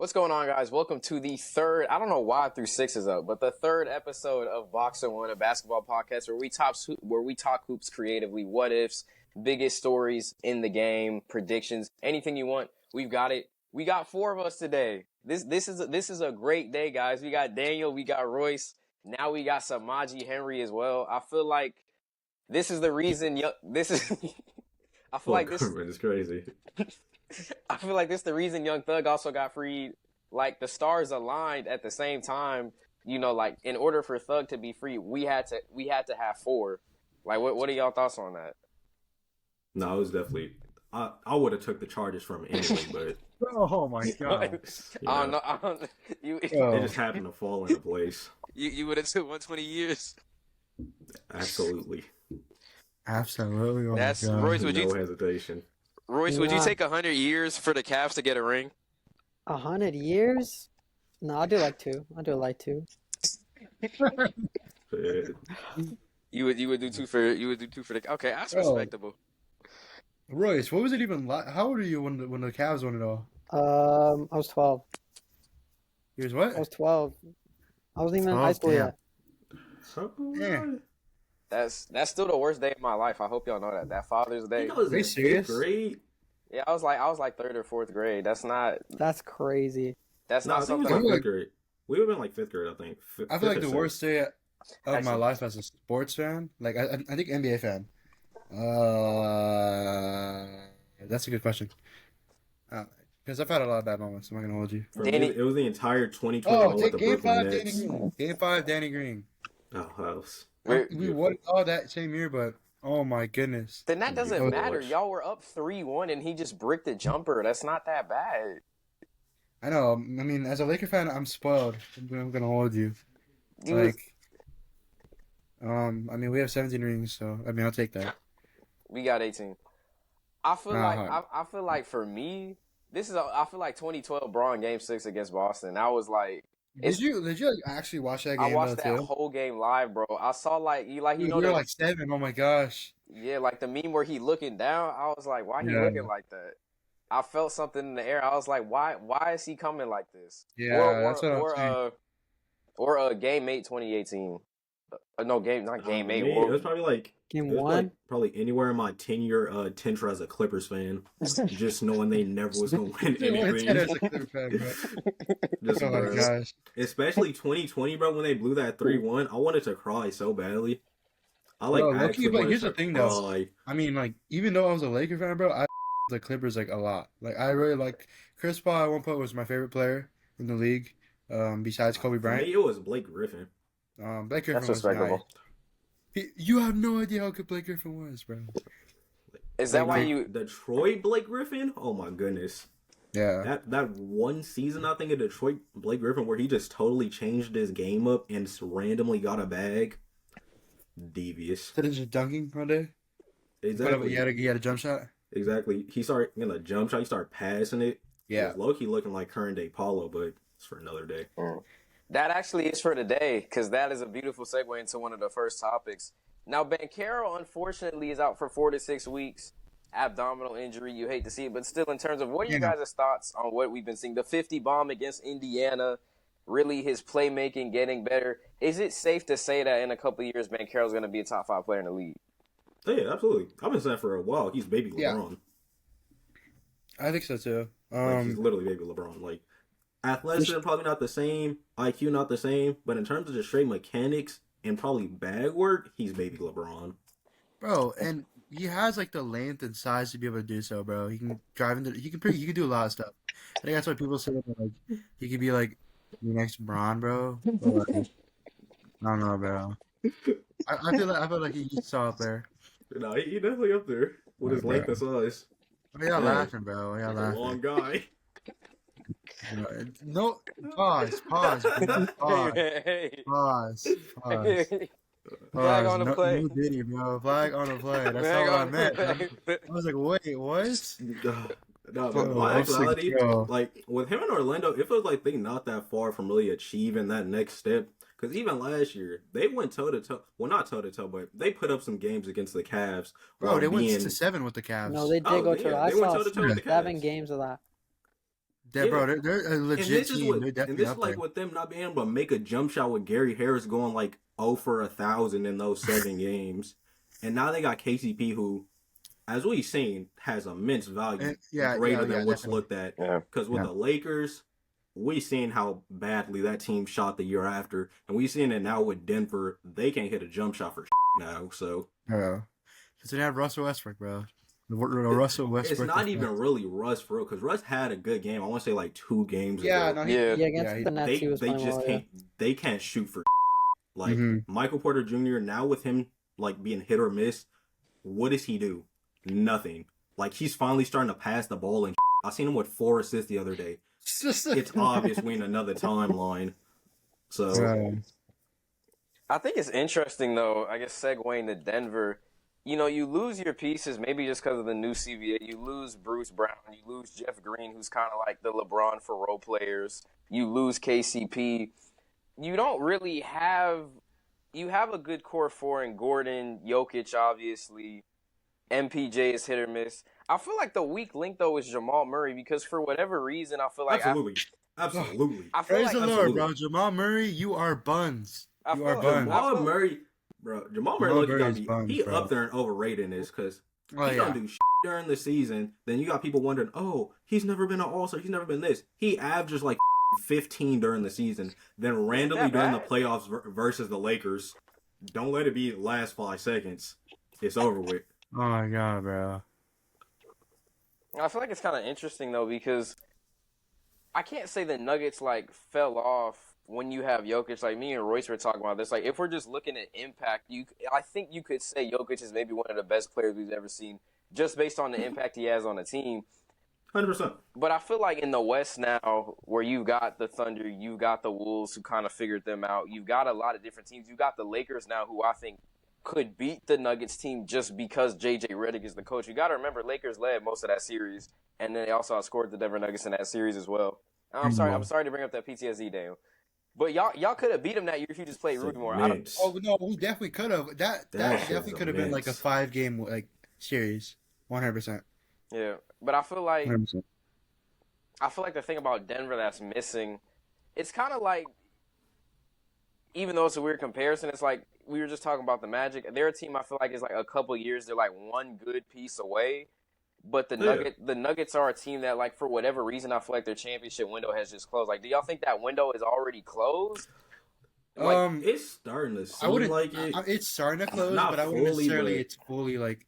What's going on, guys? Welcome to the third, I don't know why I threw sixes up, but the third episode of BoxInOne, a basketball podcast where we talk hoops creatively, what ifs, biggest stories in the game, predictions, anything you want. We've got it. We got four of us today. This is a great day, guys. We got Daniel, we got Royce, now we got Samaji Henry as well. I feel like this is the reason. I feel like this is crazy. I feel like this is the reason Young Thug also got freed. Like, the stars aligned at the same time. You know, like, in order for Thug to be free, we had to have four. Like, what are y'all thoughts on that? No, it was definitely. I would have took the charges from him anyway, but oh my god! I don't know. They just happened to fall into place. You would have took 120 years. Absolutely. Absolutely. Oh That's Royce. No hesitation. Royce, would you take 100 years for the Cavs to get a ring? 100 years? No, I'll do like two. I'll do like two. You would do two for the. Okay, that's respectable. Royce, what was it even like? How old are you when the Cavs won it all? I was 12. You was what? I was 12. I wasn't even in high school yet. Yeah. That's still the worst day of my life. I hope y'all know that. That Father's Day. Are you serious? Grade? Yeah, I was like third or fourth grade. That's crazy. That's not something. Like fifth grade. We would have been like fifth grade, I think. I feel like the worst day of my life as a sports fan. Like I think NBA fan. That's a good question. Because I've had a lot of bad moments. I'm not gonna hold you. It was the entire 2020. Oh, take Game 5, Danny Green. Game 5, Danny Green. Oh, that was. We won all that same year, but oh my goodness. Then that doesn't matter. Y'all were up 3-1 and he just bricked the jumper. That's not that bad. I know. I mean, as a Laker fan, I'm spoiled. I'm gonna hold you. Like, I mean, we have 17 rings, so I mean, I'll take that. We got 18. I feel like for me, I feel like 2012 Braun Game 6 against Boston. I was like. Did you like, actually watch that game? I watched that whole game live, bro. I saw you were like 7. Oh my gosh. Yeah, like the meme where he looking down. I was like, why he looking like that? I felt something in the air. I was like, why is he coming like this? Yeah, that's what I'm saying. Or Game 8 2018. Not Game 8. It was probably like Game 1. Probably anywhere in my 10-year tenure as a Clippers fan, just knowing they never was gonna win anything. As a Clippers fan, bro. My gosh. Especially 2020, bro, when they blew that 3-1. I wanted to cry so badly. Here's the thing, though. I mean, like, even though I was a Laker fan, bro, I the Clippers like a lot. Like, I really like Chris Paul. At one point, was my favorite player in the league, besides Kobe Bryant. It was Blake Griffin. Blake Griffin was respectable. Nice. You have no idea how good Blake Griffin was, bro. Is that why you Detroit Blake Griffin? Oh my goodness. Yeah. That one season, I think, of Detroit Blake Griffin where he just totally changed his game up and just randomly got a bag. Devious. Instead of just dunking one day? Exactly. He had a jump shot? Exactly. He started getting a jump shot. He started passing it. Yeah. It was low-key looking like current day Paulo, but it's for another day. That actually is for today, because that is a beautiful segue into one of the first topics. Now, Banchero, unfortunately, is out for 4 to 6 weeks. Abdominal injury, you hate to see it, but still, in terms of what are you guys' thoughts on what we've been seeing? The 50 bomb against Indiana, really his playmaking getting better. Is it safe to say that in a couple of years, Banchero's going to be a top 5 player in the league? Yeah, absolutely. I've been saying for a while, he's baby LeBron. I think so, too. He's literally baby LeBron. Like, athleticism probably not the same, IQ not the same, but in terms of just straight mechanics and probably bag work, he's baby LeBron. Bro, and he has like the length and size to be able to do so, bro. He can drive into he can do a lot of stuff. I think that's why people say that, like he could be like the next Braun, bro. But, like, I don't know, bro. I feel like he's so up there. No, he definitely up there with his length and size. Y'all laughing, bro. Y'all laughing. A long guy. No, pause. Pause. Flag on the play. No Diddy, bro. Flag on the play. That's all I meant. I was like, wait, what? No, but my actuality, like, with him and Orlando, it feels like they not that far from really achieving that next step. Because even last year, they went toe-to-toe. Well, not toe-to-toe, but they put up some games against the Cavs. Bro, they went 6-7 with the Cavs. No, they did go to. I they went saw toe-to-toe with the Cavs. 7 games of that. Bro, they're a legit team. They're definitely and this up is like there. with them not being able to make a jump shot with Gary Harris going like 0 for 1,000 in those 7 games. And now they got KCP who, as we've seen, has immense value, greater than what's looked at. Because with the Lakers, we've seen how badly that team shot the year after. And we've seen it now with Denver. They can't hit a jump shot for now. So, because they have Russell Westbrook, bro. Russell Westbrook. It's not even really Russ for real, because Russ had a good game. I want to say like 2 games ago. Against the Nets, he was they playing just well, can't. They can't shoot for like Michael Porter Jr. Now with him like being hit or miss, what does he do? Nothing. Like he's finally starting to pass the ball and I seen him with 4 assists the other day. It's obvious we in another timeline. So I think it's interesting though. I guess segueing to Denver. You know, you lose your pieces maybe just because of the new CBA. You lose Bruce Brown. You lose Jeff Green, who's kind of like the LeBron for role players. You lose KCP. You don't really have – you have a good core 4 in Gordon, Jokic, obviously. MPJ is hit or miss. I feel like the weak link, though, is Jamal Murray because for whatever reason, I feel like – Absolutely. I feel Praise like the Lord, bro. Jamal Murray, you are buns. You are buns. Jamal Murray he up there and overrated this because he don't do shit during the season. Then you got people wondering, oh, he's never been an All-Star. He's never been this. He averages like 15 during the season. Then randomly during the playoffs versus the Lakers, don't let it be the last 5 seconds. It's over with. Oh, my God, bro. I feel like it's kind of interesting, though, because I can't say the Nuggets, like, fell off when you have Jokic. Like, me and Royce were talking about this. Like, if we're just looking at impact, I think you could say Jokic is maybe one of the best players we've ever seen just based on the impact he has on the team. 100%. But I feel like in the West now, where you've got the Thunder, you've got the Wolves who kind of figured them out. You've got a lot of different teams. You've got the Lakers now who I think could beat the Nuggets team just because J.J. Redick is the coach. You got to remember, Lakers led most of that series, and then they also outscored the Denver Nuggets in that series as well. I'm sorry to bring up that PTSD, Daniel. But y'all could have beat them that year if you just played Rudy more. Oh no, we definitely could have. That definitely could have been like a 5-game like series, 100%. Yeah, but I feel like 100%. the thing about Denver that's missing, it's kind of like, even though it's a weird comparison, it's like we were just talking about the Magic. They're a team I feel like is like a couple years. They're like one good piece away. But the Nuggets are a team that, like, for whatever reason, I feel like their championship window has just closed. Like, do y'all think that window is already closed? Like, it's starting to seem like it. It's starting to close, but I wouldn't necessarily it's fully, like,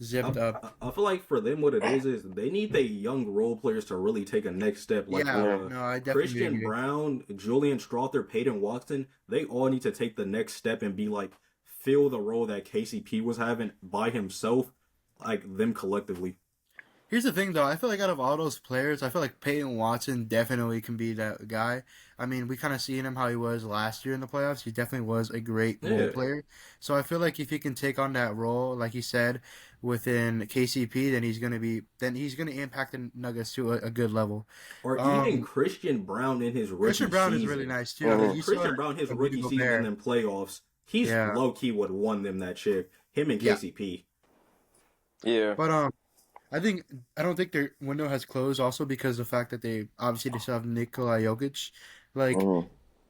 zipped up. I feel like for them what it is they need the young role players to really take a next step. Like I definitely Christian Brown, Julian Strawther, Peyton Watson, they all need to take the next step and be, like, fill the role that KCP was having by himself, like, them collectively. Here's the thing, though. I feel like out of all those players, I feel like Peyton Watson definitely can be that guy. I mean, we kind of seen him how he was last year in the playoffs. He definitely was a great role player. So I feel like if he can take on that role, like he said, within KCP, then he's gonna impact the Nuggets to a good level. Or even Christian Brown in his rookie Christian Brown season. is really nice too. I mean, Christian Brown, his rookie season and then playoffs, he's low key would have won them that chip. Him and KCP. Yeah. But I don't think their window has closed also because of the fact that they still have Nikola Jokic. Like,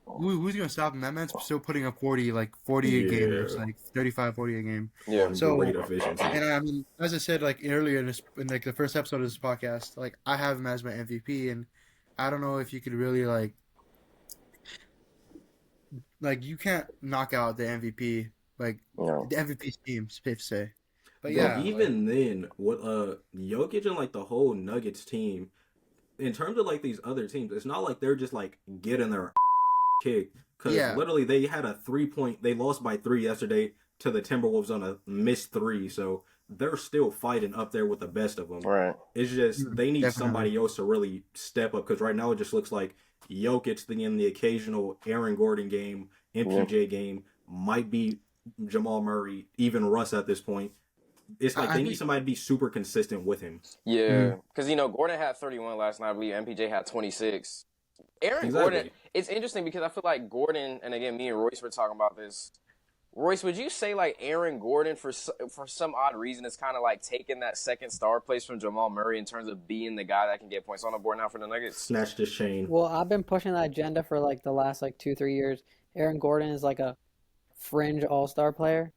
who's going to stop him? That man's still putting up 40 a game. It's like 35, 40 a game. Yeah. So, great efficiency. And I mean, as I said, like, earlier in like the first episode of this podcast, like, I have him as my MVP, and I don't know if you could really, like, you can't knock out the MVP, like, the MVP team, safe to say. But even then, what Jokic and like the whole Nuggets team, in terms of like these other teams, it's not like they're just like getting their kicked. Because literally they had a 3-point, they lost by 3 yesterday to the Timberwolves on a missed 3. So they're still fighting up there with the best of them. Right. It's just they need somebody else to really step up. Because right now it just looks like Jokic in the occasional Aaron Gordon game, MPJ game, might be Jamal Murray, even Russ at this point. It's like they need somebody to be super consistent with him. Yeah, because, Gordon had 31 last night. I believe MPJ had 26. Aaron Gordon, it's interesting because I feel like Gordon, and again, me and Royce were talking about this, Royce, would you say like Aaron Gordon for some odd reason is kind of like taking that second star place from Jamal Murray in terms of being the guy that can get points on the board now for the Nuggets? Snatched his chain. Well, I've been pushing that agenda for like the last like 2-3 years. Aaron Gordon is like a fringe all-star player.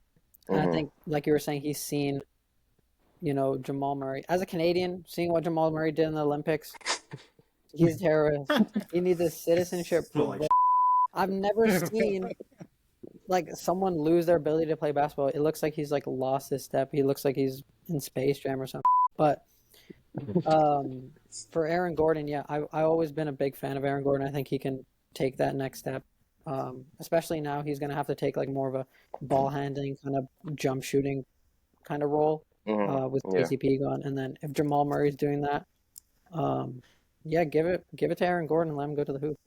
And I think, like you were saying, he's seen, Jamal Murray. As a Canadian, seeing what Jamal Murray did in the Olympics, he's a terrorist. He needs a citizenship. I've never seen like someone lose their ability to play basketball. It looks like he's like lost his step. He looks like he's in Space Jam or something. But for Aaron Gordon, yeah, I've always been a big fan of Aaron Gordon. I think he can take that next step. Especially now, he's going to have to take like more of a ball handling kind of jump shooting kind of role with KCP gone. And then if Jamal Murray's doing that, give it to Aaron Gordon and let him go to the hoop.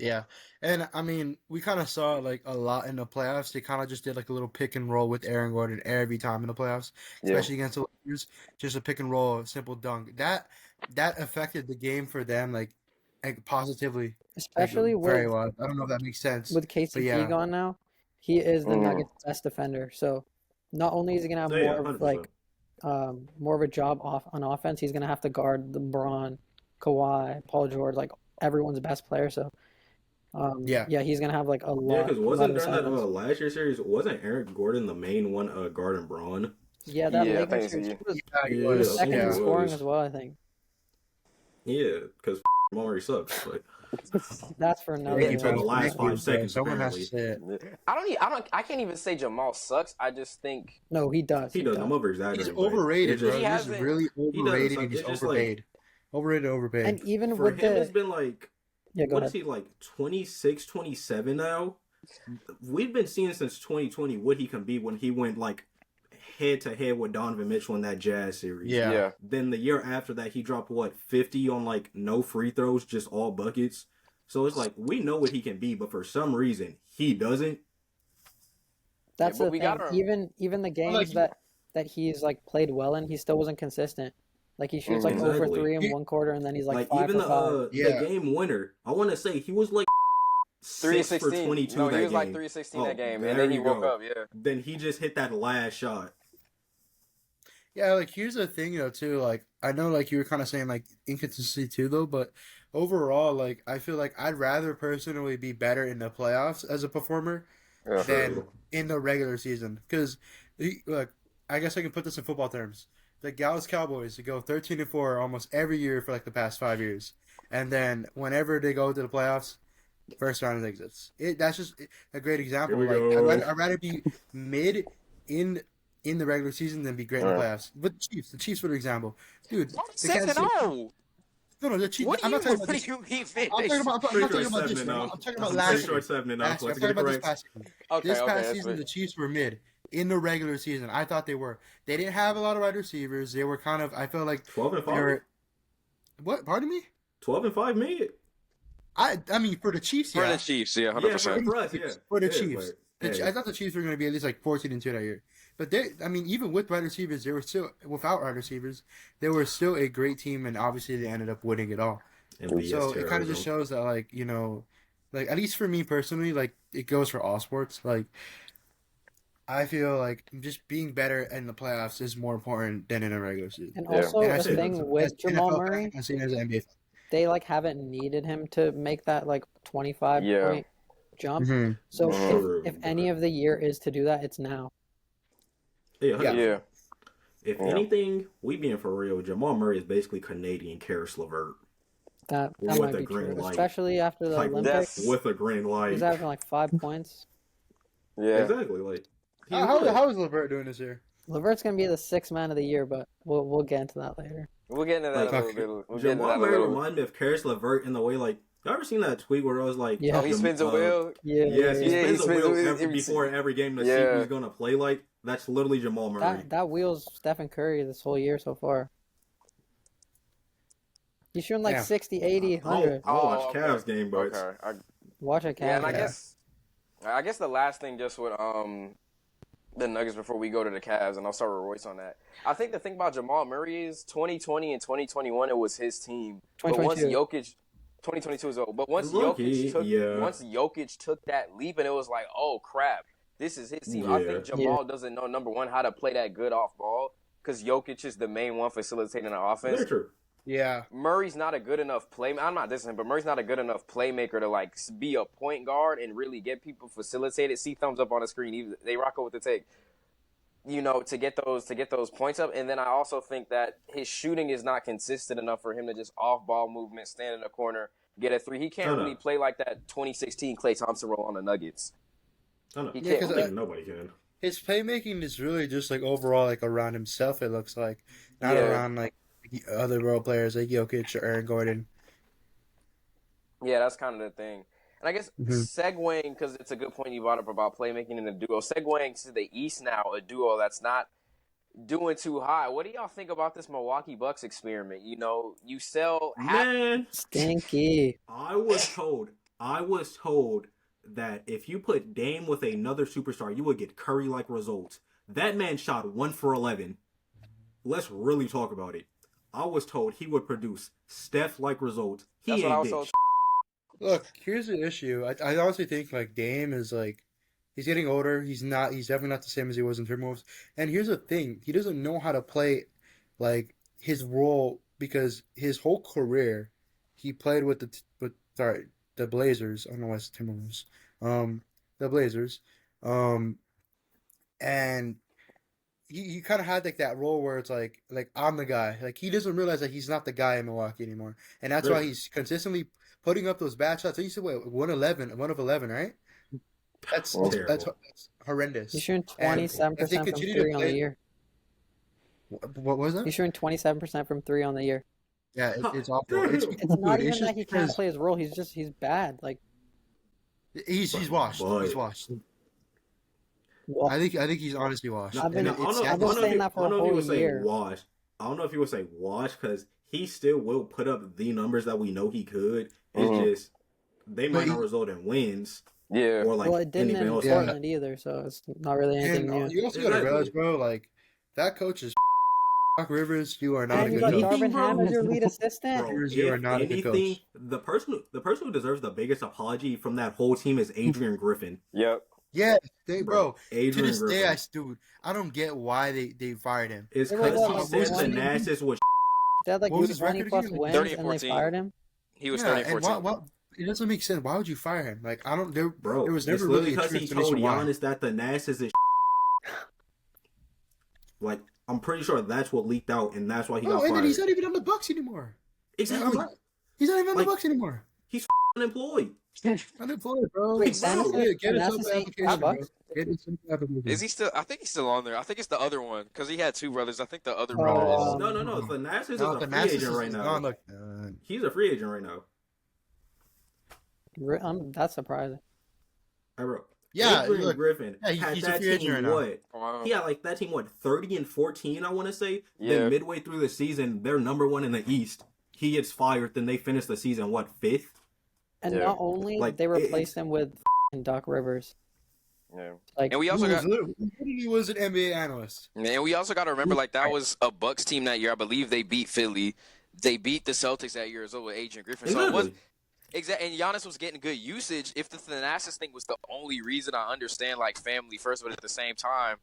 Yeah, and I mean, we kind of saw it like a lot in the playoffs. They kind of just did like a little pick and roll with Aaron Gordon every time in the playoffs, especially against the Lakers. Just a pick and roll, simple dunk. That affected the game for them like positively, especially very well. I don't know if that makes sense. With KCP gone now, he is the Nuggets' best defender. So not only is he gonna have more of a job on offense, he's gonna have to guard LeBron, Kawhi, Paul George, like everyone's best player. So. He's gonna have like a lot. Yeah, because wasn't during that last year series, wasn't Aaron Gordon the main one guarding Braun? Yeah, that Lakers series he was second in scoring as well, I think. Yeah, because Murray sucks. Like. That's for another. For the last 5 seconds, someone has to say it. I can't even say Jamal sucks. I just think he does. He does. I'm over exaggerating. He's overrated, bro. He's really overrated. And he's overpaid. Overrated. And even for with him, it's been like. What is he, like 26, 27 now? We've been seeing since 2020 what he can be when he went like head-to-head with Donovan Mitchell in that Jazz series. Yeah. Then the year after that, he dropped, 50 on like no free throws, just all buckets. So it's like, we know what he can be, but for some reason, he doesn't. That's the thing. Even the games that he's like played well in, he still wasn't consistent. Like, he shoots, 0 for 3 in one quarter, and then he's, 5 even for 5. The game winner, I want to say, he was, 6 for 22 No, he was, game. 3-16 that game, and then he woke up, Then he just hit that last shot. Yeah, here's the thing, though, too. I know, you were kind of saying, inconsistency, too, though, but overall, I feel like I'd rather personally be better in the playoffs as a performer than in the regular season. Because, I guess I can put this in football terms. The Dallas Cowboys go 13-4 almost every year for the past 5 years, and then whenever they go to the playoffs, first round exits. That's just a great example. I'd rather be mid in the regular season than be great in the playoffs. But the Chiefs, for example, dude. No, the Chiefs. I'm not talking about this. I'm talking about last year. I'm talking about this past season. This past season, the Chiefs were mid. In the regular season, I thought they were. They didn't have a lot of wide receivers. They were kind of. I feel like 12-5. What? Pardon me? 12-5, mate. I mean, for the Chiefs, yeah. For the Chiefs, 100%. For the Chiefs, I thought the Chiefs were going to be at least 14-2 that year. But even with wide receivers, they were still without wide receivers. They were still a great team, and obviously they ended up winning it all. So it kind of just shows that, at least for me personally, it goes for all sports. I feel like just being better in the playoffs is more important than in a regular season. And also, the thing with Jamal Murray, I've seen as an NBA fan. They haven't needed him to make that 25 point jump. Mm-hmm. So if any of the year is to do that, it's now. Yeah. If anything, we being for real, Jamal Murray is basically Canadian Karis LeVert. That might be true, especially after the Olympics. With a green light. He's having 5 points. Yeah, exactly. How is LeVert doing this year? LeVert's gonna be the 6th man of the year, but we'll get into that later. We'll get into that a little bit. Jamal Murray reminded me of Karis LeVert in the way you ever seen that tweet where it was he spins a wheel? Yes, he spins a wheel before every game to see who he's gonna play like. That's literally Jamal Murray. That wheel's Stephen Curry this whole year so far. He's shooting 60, 80, 100. I'll watch Cavs game, but watch a Cavs. Yeah, and I guess the last thing just with the Nuggets before we go to the Cavs, and I'll start with Royce on that. I think the thing about Jamal Murray is 2020 and 2021, it was his team. 2022. But once Jokic, 2022 is old. But once Lucky, Jokic took that leap, and it was like, oh crap, this is his team. Yeah. I think Jamal doesn't know, number one, how to play that good off ball, because Jokic is the main one facilitating the offense. Very true. Yeah. Murray's not a good enough playmaker. I'm not dissing him, but Murray's not a good enough playmaker to like be a point guard and really get people facilitated. See thumbs up on the screen. Even they rock with the take. You know, to get those points up. And then I also think that his shooting is not consistent enough for him to just off ball movement, stand in the corner, get a three. He can't really play like that 2016 Klay Thompson role on the Nuggets. He Yeah, can't. 'cause, Nobody can. his playmaking is really just like overall like around himself. It looks like not around like other role players like Jokic or Aaron Gordon. Yeah, that's kind of the thing. And I guess segueing, because it's a good point you brought up about playmaking in the duo, segueing to the East now, a duo that's not doing too high. What do y'all think about this Milwaukee Bucks experiment? You know, you sell Man, Stinky. I was told that if you put Dame with another superstar, you would get Curry-like results. That man shot 1 for 11. Let's really talk about it. I was told he would produce Steph-like results. That's what I was told. Look, here's the issue. I honestly think like Dame is like he's getting older. He's definitely not the same as he was in Timberwolves. And here's the thing: he doesn't know how to play like his role because his whole career he played with the Blazers. I don't know why it's Timberwolves. The Blazers. And he kind of had like that role where it's like I'm the guy. Like he doesn't realize that he's not the guy in Milwaukee anymore, and that's why he's consistently putting up those bad shots. So you said, wait, 1 of 11, right? That's horrendous. He's shooting 27% from three on the year. What was that? He's shooting 27% from three on the year. Yeah, it's awful. It's not even that he can't play his role. He's bad. Like he's washed. But, he's washed. Well, I think he's honestly washed. I've been saying that for a I don't know if whole you year. would say wash. I don't know if you would say wash because he still will put up the numbers that we know he could. It's just they might not result in wins. Yeah. Or like well, it didn't anything in else. Portland either, so it's not really anything new. You also gotta realize, bro, like that coach is Doc Rivers. You are not And a you good got coach. Darvin Ham as your lead assistant. Bro, You are not a good coach. the person who deserves the biggest apology from that whole team is Adrian Griffin. Yep. Yeah, bro. Adrian To this Griffin. day, I don't get why they fired him. It's They were because what, he said the 20? Nasus was. They had like What was his 20 record plus again? wins 30 and and they 14. fired him. He was Yeah, 30 and and 14. what? It doesn't make sense. Why would you fire him? Like I don't. There was It's never literally really a because true he explanation told why. Giannis that the Nasus is. Like I'm pretty sure that's what leaked out, and that's why he got and fired. then he's not even on the Bucks anymore. Exactly. He's not even on Like- the Bucks anymore. Unemployed. Unemployed, bro. Wait, Get us Thanasis some ain't application, bro. Bucks? Get us some application. Is he still? I think he's still on there. I think it's the other one because he had two brothers. I think the other Oh, brother is. No. The Nasus is No, a the free Nasus agent is right now. gone. Look, He's a free agent right now. That's surprising. Hey, bro. yeah, Adrian look, Griffin yeah, had he's a that free agent team right now. what? Wow. He had like that team 30 and 14, I want to say. Yeah. Then midway through the season, they're number 1 in the East. He gets fired, then they finish the season 5th? And Yeah. not only Like, they replaced him with Doc Rivers. Yeah. Like And we also got. He was an NBA analyst. And we also got to remember, like, that was a Bucks team that year. I believe they beat Philly. They beat the Celtics that year as well with Adrian Griffin. So it was and Giannis was getting good usage. If the Thanasis thing was the only reason, I understand, like, family first, but at the same time,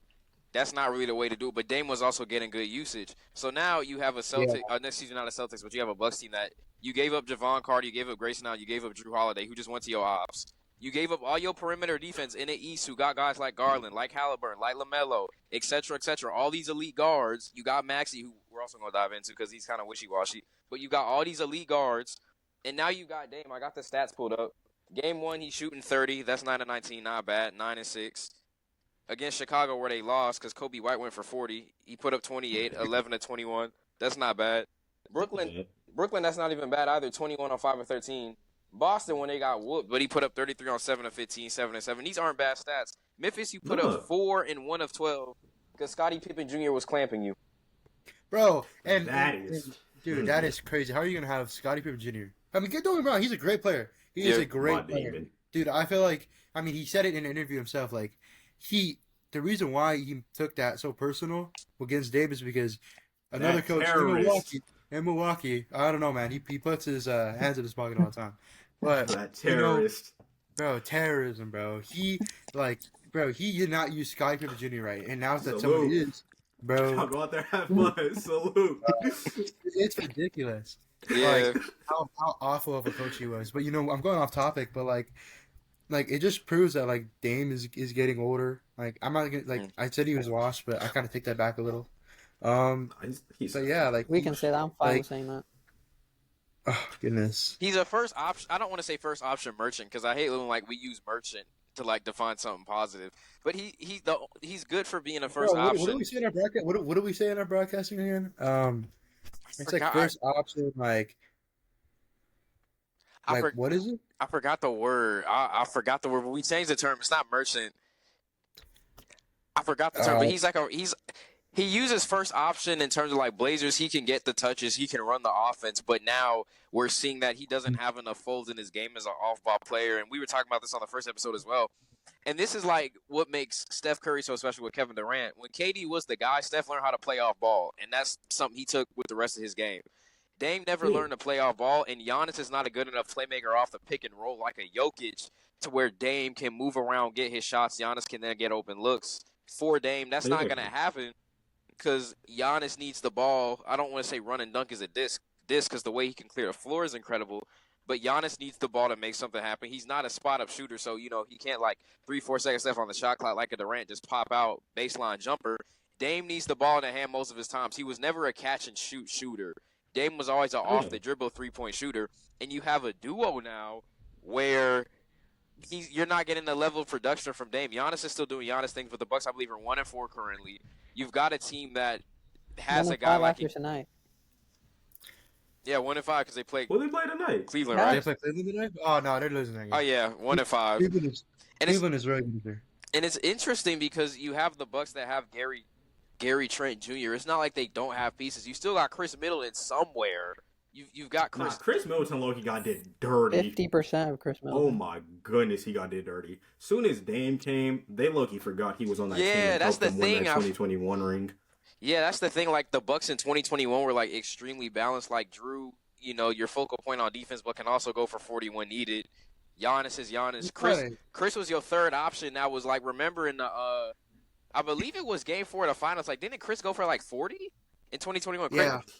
that's not really the way to do it. But Dame was also getting good usage. So now you have a Celtic, next season not a Celtics, but you have a Bucks team that you gave up Javon Carter, you gave up Grayson Allen, you gave up Drew Holiday, who just went to your ops. You gave up all your perimeter defense in the East who got guys like Garland, like Halliburton, like LaMelo, et cetera, all these elite guards. You got Maxey, who we're also going to dive into because he's kind of wishy-washy. But you got all these elite guards, and now you got Dame. I got the stats pulled up. Game 1, he's shooting 30. That's 9 of 19, not bad. 9 and 6. Against Chicago where they lost because Kobe White went for 40. He put up 28, 11 to 21. That's not bad. Brooklyn, that's not even bad either. 21 on 5 of 13. Boston, when they got whooped, but he put up 33 on 7 of 15, 7 and 7. These aren't bad stats. Memphis, you put up 4 and 1 of 12 because Scottie Pippen Jr. was clamping you. Bro, and that is... Dude, that is crazy. How are you going to have Scottie Pippen Jr.? I mean, don't get me wrong. He's a great player. He is a great player. Demon. Dude, I feel like, I mean, he said it in an interview himself. Like, the reason why he took that so personal against Dame is because another coach in Milwaukee, I don't know, man. He puts his hands in his pocket all the time. But that terrorist, bro, terrorism, bro. He did not use Sky Pippen Jr. right, and now that Salute. somebody is, bro. I'll go out there have fun. Salute. It's ridiculous. Yeah. Like how awful of a coach he was. But I'm going off topic, but like it just proves that like Dame is getting older. Like I'm not gonna I said he was washed, but I kind of take that back a little. So yeah, like we can say that. I'm fine with saying that. Oh goodness. He's a first option. I don't want to say first option merchant because I hate when like we use merchant to like define something positive. But he's good for being a first option. What do we say in our broadcast? What do we say in our broadcasting again? It's like first option, like what is it? I forgot the word. I forgot the word, but we changed the term. It's not merchant. I forgot the term, but he uses first option in terms of like Blazers. He can get the touches, he can run the offense, but now we're seeing that he doesn't have enough folds in his game as an off-ball player. And we were talking about this on the first episode as well. And this is like what makes Steph Curry so special with Kevin Durant. When KD was the guy, Steph learned how to play off ball, and that's something he took with the rest of his game. Dame never learned to play off ball, and Giannis is not a good enough playmaker off the pick and roll like a Jokic to where Dame can move around, get his shots. Giannis can then get open looks. For Dame, that's not going to happen because Giannis needs the ball. I don't want to say run and dunk is a disc because the way he can clear the floor is incredible. But Giannis needs the ball to make something happen. He's not a spot-up shooter, so, he can't, 3-4 seconds left on the shot clock like a Durant just pop out baseline jumper. Dame needs the ball in the hand most of his times. He was never a catch-and-shoot shooter. Dame was always an off-the-dribble three-point shooter. And you have a duo now where you're not getting the level of production from Dame. Giannis is still doing Giannis things, but the Bucks, I believe, are 1-4 currently. You've got a team that has a guy like tonight. Yeah, 1-5 because they play. Well, they play tonight. Cleveland, right? They play Cleveland tonight? Oh no, they're losing that game. Oh yeah, 1-5. Cleveland is really good there. And it's interesting because you have the Bucks that have Gary Trent Jr. It's not like they don't have pieces. You still got Chris Middleton somewhere. You've got Chris. Chris Middleton, low-key got did dirty. 50% of Chris Middleton. Oh my goodness, he got did dirty. Soon as Dame came, they low-key forgot he was on that team. Yeah, that's the thing. Win that 2021 ring. Yeah, that's the thing. Like the Bucks in 2021 were like extremely balanced. Like Drew, your focal point on defense, but can also go for 40 when needed. Giannis is Giannis. Chris was your third option. That was like, remember in the I believe it was Game 4 of the finals. Like, didn't Chris go for like 40 in 2021?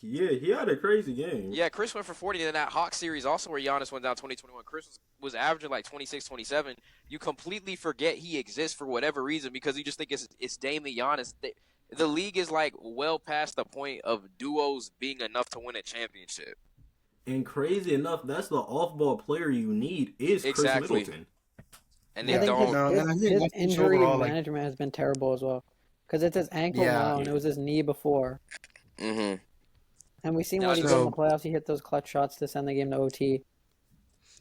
Yeah, he had a crazy game. Yeah, Chris went for 40. And then that Hawks series also where Giannis went down 2021. Chris was averaging like 26, 27. You completely forget he exists for whatever reason because you just think it's Dame and Giannis. The league is like well past the point of duos being enough to win a championship. And crazy enough, that's the off-ball player you need is Chris Middleton. And they don't. His injury management has been terrible as well. Because it's his ankle now, and it was his knee before. Mm-hmm. And we seen what he did in the playoffs. He hit those clutch shots to send the game to OT.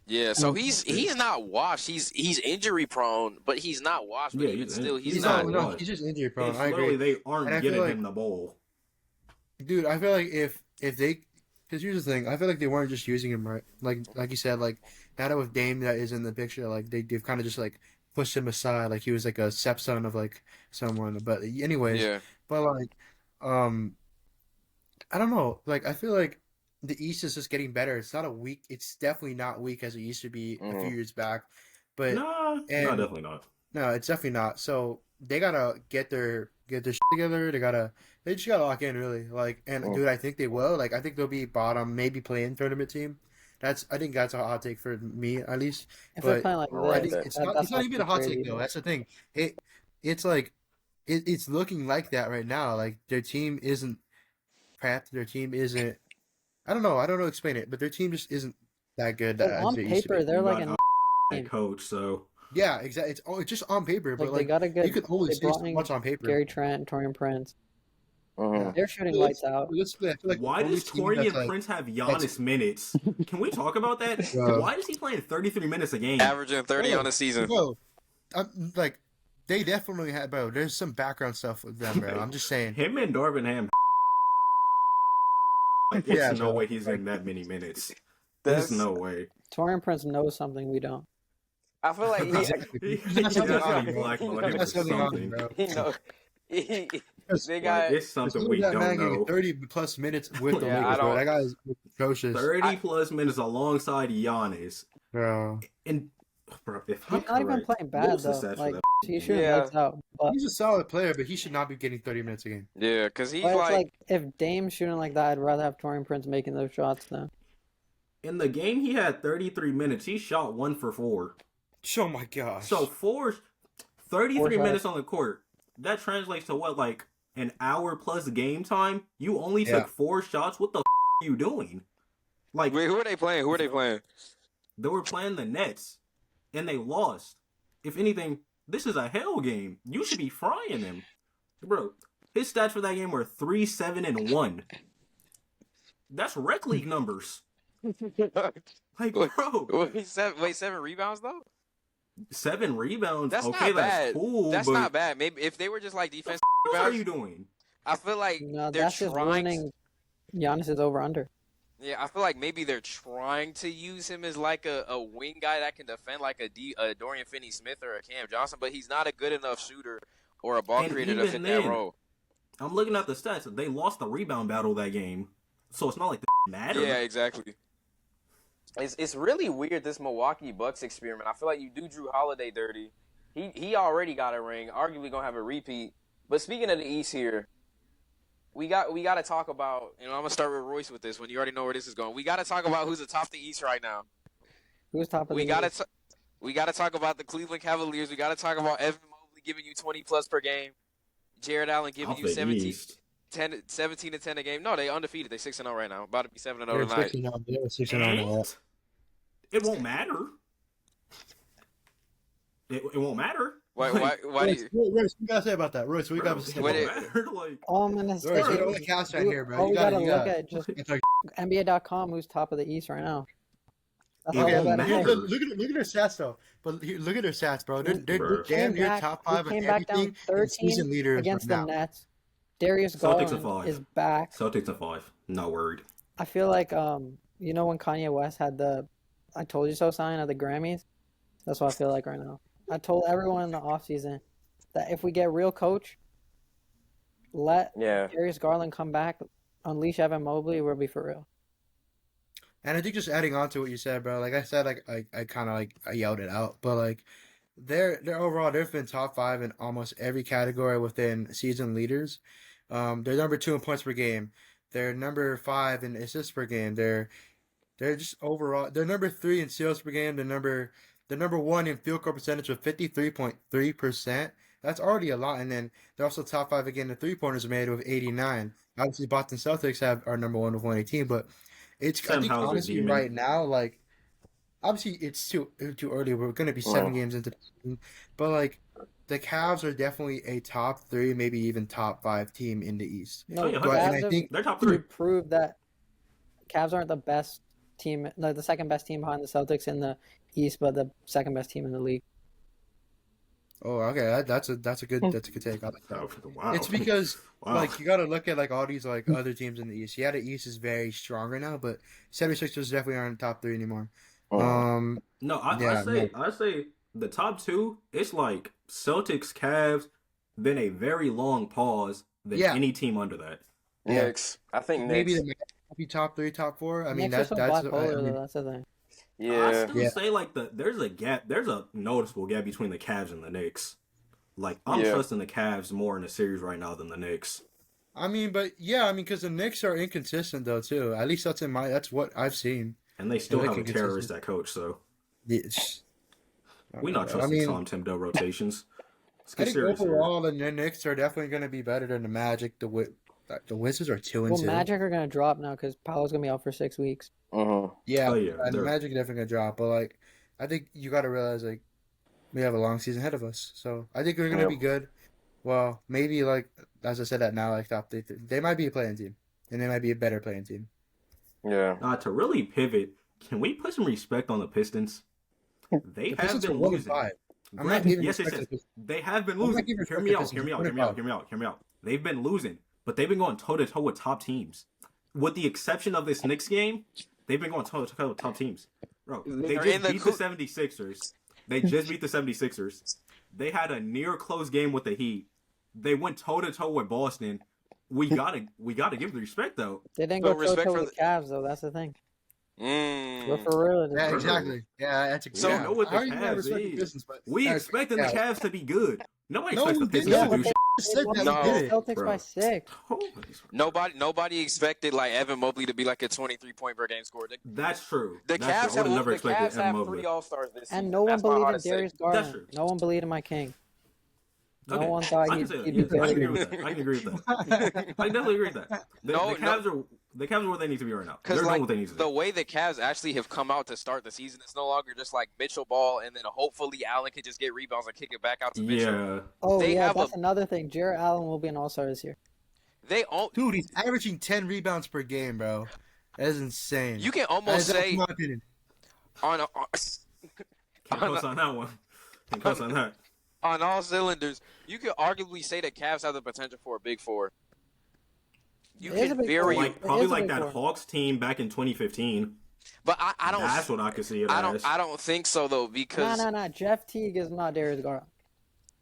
Yeah, so he's not washed. He's injury prone, but he's not washed. But even still, he's not. No, he's just injury prone. I agree. They aren't getting him the ball. Dude, I feel like if they, because here's the thing, I feel like they weren't just using him right. Like you said, like now that with Dame that is in the picture, like they've kind of just like pushed him aside, like he was like a stepson of like someone. But anyways, but like, I don't know. Like I feel like the East is just getting better. It's not it's definitely not weak as it used to be a few years back. But no, definitely not. No, it's definitely not. So they gotta get their shit together. They just gotta lock in really. Like, and dude, I think they will. Like, I think they'll be bottom, maybe play-in tournament team. I think that's a hot take for me at least. But it's not even a hot take though. That's the thing. It's like it's looking like that right now. Like their team isn't prepped. Their team isn't. I don't know. To explain it, but their team just isn't that good. On paper, they're like a coach. So yeah, exactly. It's just on paper, but like you could only say so much on paper. Gary Trent and Torian Prince. They're shooting lights out. Why does Torian Prince have Giannis minutes? Can we talk about that? Why is he playing 33 minutes a game? Averaging 30 on the season. Bro, like, they definitely had, bro, there's some background stuff with them, bro. I'm just saying. Him and Darvin Ham. Like, there's no way he's in that many minutes. There's no way. Torian Prince knows something we don't. I feel like he's definitely blackballing him for something. They got it's something we that don't man know. getting 30+ minutes with the Yeah, Lakers, bro. That guy's atrocious. 30+ minutes alongside Giannis. Bro. And bro, if He's I'm not even correct, playing what bad was the though. stats for Like that he game? shooting Yeah. lights out. But He's a solid player, but he should not be getting 30 minutes a game. yeah, because he's it's like like if Dame's shooting like that, I'd rather have Torian Prince making those shots then. In the game, he had 33 minutes. He shot 1 for 4. Oh my gosh. So 33 Four minutes on the court. That translates to what, like an hour plus game time? You only Yeah. took 4 shots? What the are you doing? Like, wait, who are they playing? Who are they playing? they were playing the Nets, and they lost. If anything, this is a hell game. You should be frying them. Bro, his stats for that game were 3, 7, and 1. That's rec league numbers. Like, bro. Wait, 7 rebounds though? 7 rebounds. That's okay, not bad. that's cool. That's but not bad. Maybe if they were just like defense what are rebounds, you doing? I feel like No, they're that's just trying. ruining Giannis's over under. Yeah, I feel like maybe they're trying to use him as like a wing guy that can defend like a Dorian Finney-Smith or a Cam Johnson, but he's not a good enough shooter or a ball And creator to even fit then, that role. I'm looking at the stats. They lost the rebound battle that game, so it's not like the matter. Yeah, exactly. It's really weird, this Milwaukee Bucks experiment. I feel like you do Drew Holiday dirty. He already got a ring, arguably gonna have a repeat. But speaking of the East here, we got to talk about. I'm gonna start with Royce with this one. You already know where this is going. We got to talk about who's atop the East right now. Who's top of We the got East? to we got to talk about the Cleveland Cavaliers. We got to talk about Evan Mobley giving you 20+ per game. Jared Allen giving Off you the 17 East. to 10 a game. No, they undefeated. They 6-0 right now. About to be 7-0 They're tonight. 6-0. They were 6-0. And it won't matter. It won't matter. Why do you? Royce, what you gotta say about that? Royce, what you Bro, gotta say it about Wait, won't that? matter. Like, All I'm gonna say Royce, you're the is only cast right here, bro. all You we gotta gotta look at just NBA.com, who's top of the East right now. That's all It we won't gotta matter. say. Look at their stats though. But look at their stats, bro. They're Bro. damn near Came top back- 5 we in came back down everything. and 13 season leaders against right the now. Nets. Darius Celtics are Garland 5. is back. Celtics at 5. Not worried. I feel like when Kanye West had the "I told you so" sign at the Grammys. That's what I feel like right now. I told everyone in the offseason that if we get real coach, let Yeah. Darius Garland come back, unleash Evan Mobley, we'll be for real. And I think just adding on to what you said, bro. Like I said, I kind of I yelled it out, but like they're overall they've been top 5 in almost every category within season leaders. They're number 2 in points per game. They're number 5 in assists per game. They're just overall they're number 3 in steals per game. They're number 1 in field goal percentage with 53.3%. That's already a lot. And then they're also top 5 again in 3-pointers made with 89. Obviously, Boston Celtics are number 1 with 118, but I think Hauser honestly demon. right now, like obviously it's too early. We're gonna be 7 games into the season, but like the Cavs are definitely a top 3, maybe even top 5 team in the East. No, yeah, the But and Cavs I think They're top to 3. prove that Cavs aren't the best team, like the second best team behind the Celtics in the East, but the second best team in the league. oh okay, that's a good take. I like that. Oh, wow. It's because Wow. like you got to look at like all these like other teams in the East. Yeah, the East is very strong right now, but 76ers definitely aren't top 3 anymore. No, Yeah, I say the top 2. It's like Celtics, Cavs, then a very long pause. Then Yeah. any team under that. Yeah. Knicks. I think maybe Knicks. they might be top 3, top 4. I mean Knicks are that's so I bipolar, mean, though. That's the thing. I Yeah. still say like there's a gap. There's a noticeable gap between the Cavs and the Knicks. Like I'm Yeah. trusting the Cavs more in the series right now than the Knicks. I mean, but yeah, I mean, because the Knicks are inconsistent though too. At least that's what I've seen. And they still They're have a inconsistent. terrorist at coach, so It's, we not I trusting mean, Tom Thibodeau rotations. Let's I get think serious here. overall the Knicks are definitely going to be better than the Magic. The Wizards are 2-2. Well, Magic are gonna drop now because Paolo's gonna be out for 6 weeks. Yeah, Oh, yeah, and the they're- Magic are definitely gonna drop. But like, I think you got to realize like we have a long season ahead of us. So I think we're gonna Yep. be good. Well, maybe like as I said that now, like top they might be a playing team, and they might be a better playing team. Yeah. To really pivot, can we put some respect on the Pistons? They The have Pistons are been 1-5. losing. I'm not Granted, giving yes, respect to the Pistons. they have been I'm not losing. giving Hear respect me to out. Pistons. Hear me out. They're Hear me out. 1-5. Hear me out. Hear me out. They've been losing, but they've been going toe to toe with top teams. With the exception of this Knicks game, they've been going toe to toe with top teams. Bro, they They're just in the beat the 76ers. They just beat the 76ers. They had a near close game with the Heat. they went toe to toe with Boston. We gotta give the respect though. They didn't go toe to toe with the Cavs though. That's the thing. We're for real. Yeah, exactly. Yeah, that's exactly. So we know what the Cavs is. We expecting the Cavs to be good. Nobody expects the Pistons to do shit. Celtics by 6. Nobody expected like Evan Mobley to be like a 23-point per game scorer. That's true. The Cavs have 3 All-Stars this season. And no one believed in Darius Garland. No one believed in my king. No one thought he'd be good. I can agree with that. I definitely agree with that. The Cavs are where they need to be right now. They're doing what they need to do. The way the Cavs actually have come out to start the season, it's no longer just like Mitchell ball, and then hopefully Allen can just get rebounds and kick it back out to Mitchell. Yeah. That's another thing. Jarrett Allen will be an All-Star this year. Dude, he's averaging 10 rebounds per game, bro. That is insane. You can almost say Can't on that one. Can't close on that. On all cylinders, you could arguably say the Cavs have the potential for a Big Four. Probably like that Hawks team back in 2015. But I don't. That's what I could see it as. I don't think so though because no. Jeff Teague is not Darius Garland.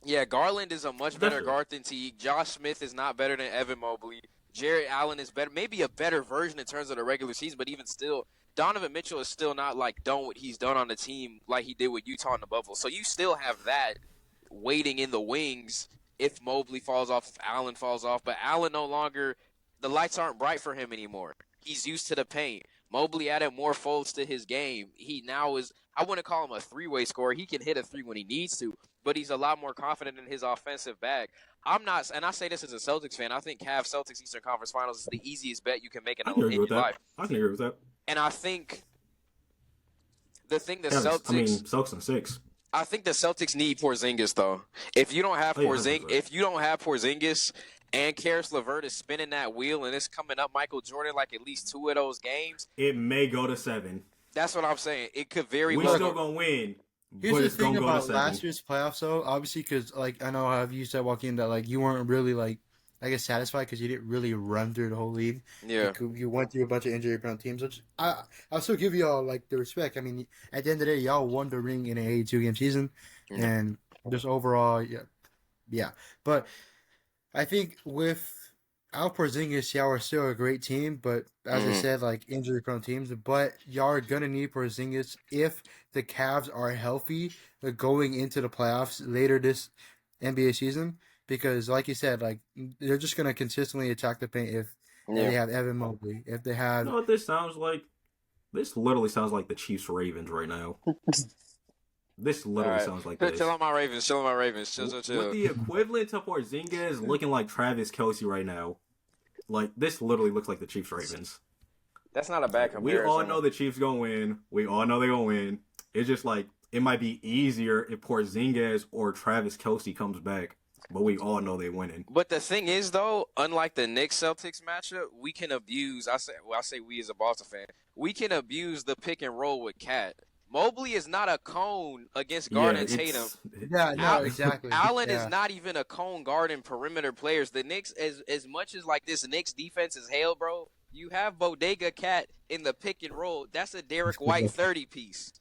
Yeah, Garland is a much better guard than Teague. Josh Smith is not better than Evan Mobley. Jarrett Allen is better, maybe a better version in terms of the regular season, but even still, Donovan Mitchell is still not like done what he's done on the team like he did with Utah and the Buffalo. So you still have that waiting in the wings if Mobley falls off, if Allen falls off. But Allen no longer, the lights aren't bright for him anymore. He's used to the paint. Mobley added more folds to his game. He now is, I wouldn't call him a three-way scorer. He can hit a three when he needs to, but he's a lot more confident in his offensive bag. I'm not, and I say this as a Celtics fan, I think Cavs-Celtics Eastern Conference Finals is the easiest bet you can make in your life. I can agree with that. And I think the thing that Celtics in 6. I think the Celtics need Porzingis though. If you don't have Porzingis, and Karis LeVert is spinning that wheel and it's coming up Michael Jordan like at least 2 of those games, it may go to 7. That's what I'm saying. It could very well. We're still gonna win. Here's the thing about last year's playoffs, though. Obviously, because like I know how you said, Joaquin, that like you weren't really like I guess satisfied because you didn't really run through the whole league. Yeah, you went through a bunch of injury-prone teams, which I'll still give y'all like the respect. I mean, at the end of the day, y'all won the ring in an 82-game season, and just overall, yeah. But I think without Porzingis, y'all are still a great team. But as I said, like injury-prone teams. But y'all are gonna need Porzingis if the Cavs are healthy going into the playoffs later this NBA season. Because, like you said, like they're just gonna consistently attack the paint if they have Evan Mobley. If they have, you know what this sounds like? This literally sounds like the Chiefs Ravens right now. This literally sounds like this. Chill on my Ravens. Chill. With the equivalent to Porzingis looking like Travis Kelce right now, like this literally looks like the Chiefs Ravens. That's not a bad comparison. We all know the Chiefs gonna win. We all know they're gonna win. It's just like it might be easier if Porzingis or Travis Kelce comes back. But we all know they're winning. But the thing is, though, unlike the Knicks-Celtics matchup, we can abuse. I say we as a Boston fan, we can abuse the pick and roll with Cat. Mobley is not a cone against guard and Tatum. Yeah, no, exactly. Allen is not even a cone guard and perimeter players. The Knicks, as much as like this Knicks defense is hell, bro. You have Bodega Cat in the pick and roll. That's a Derek White 30 piece.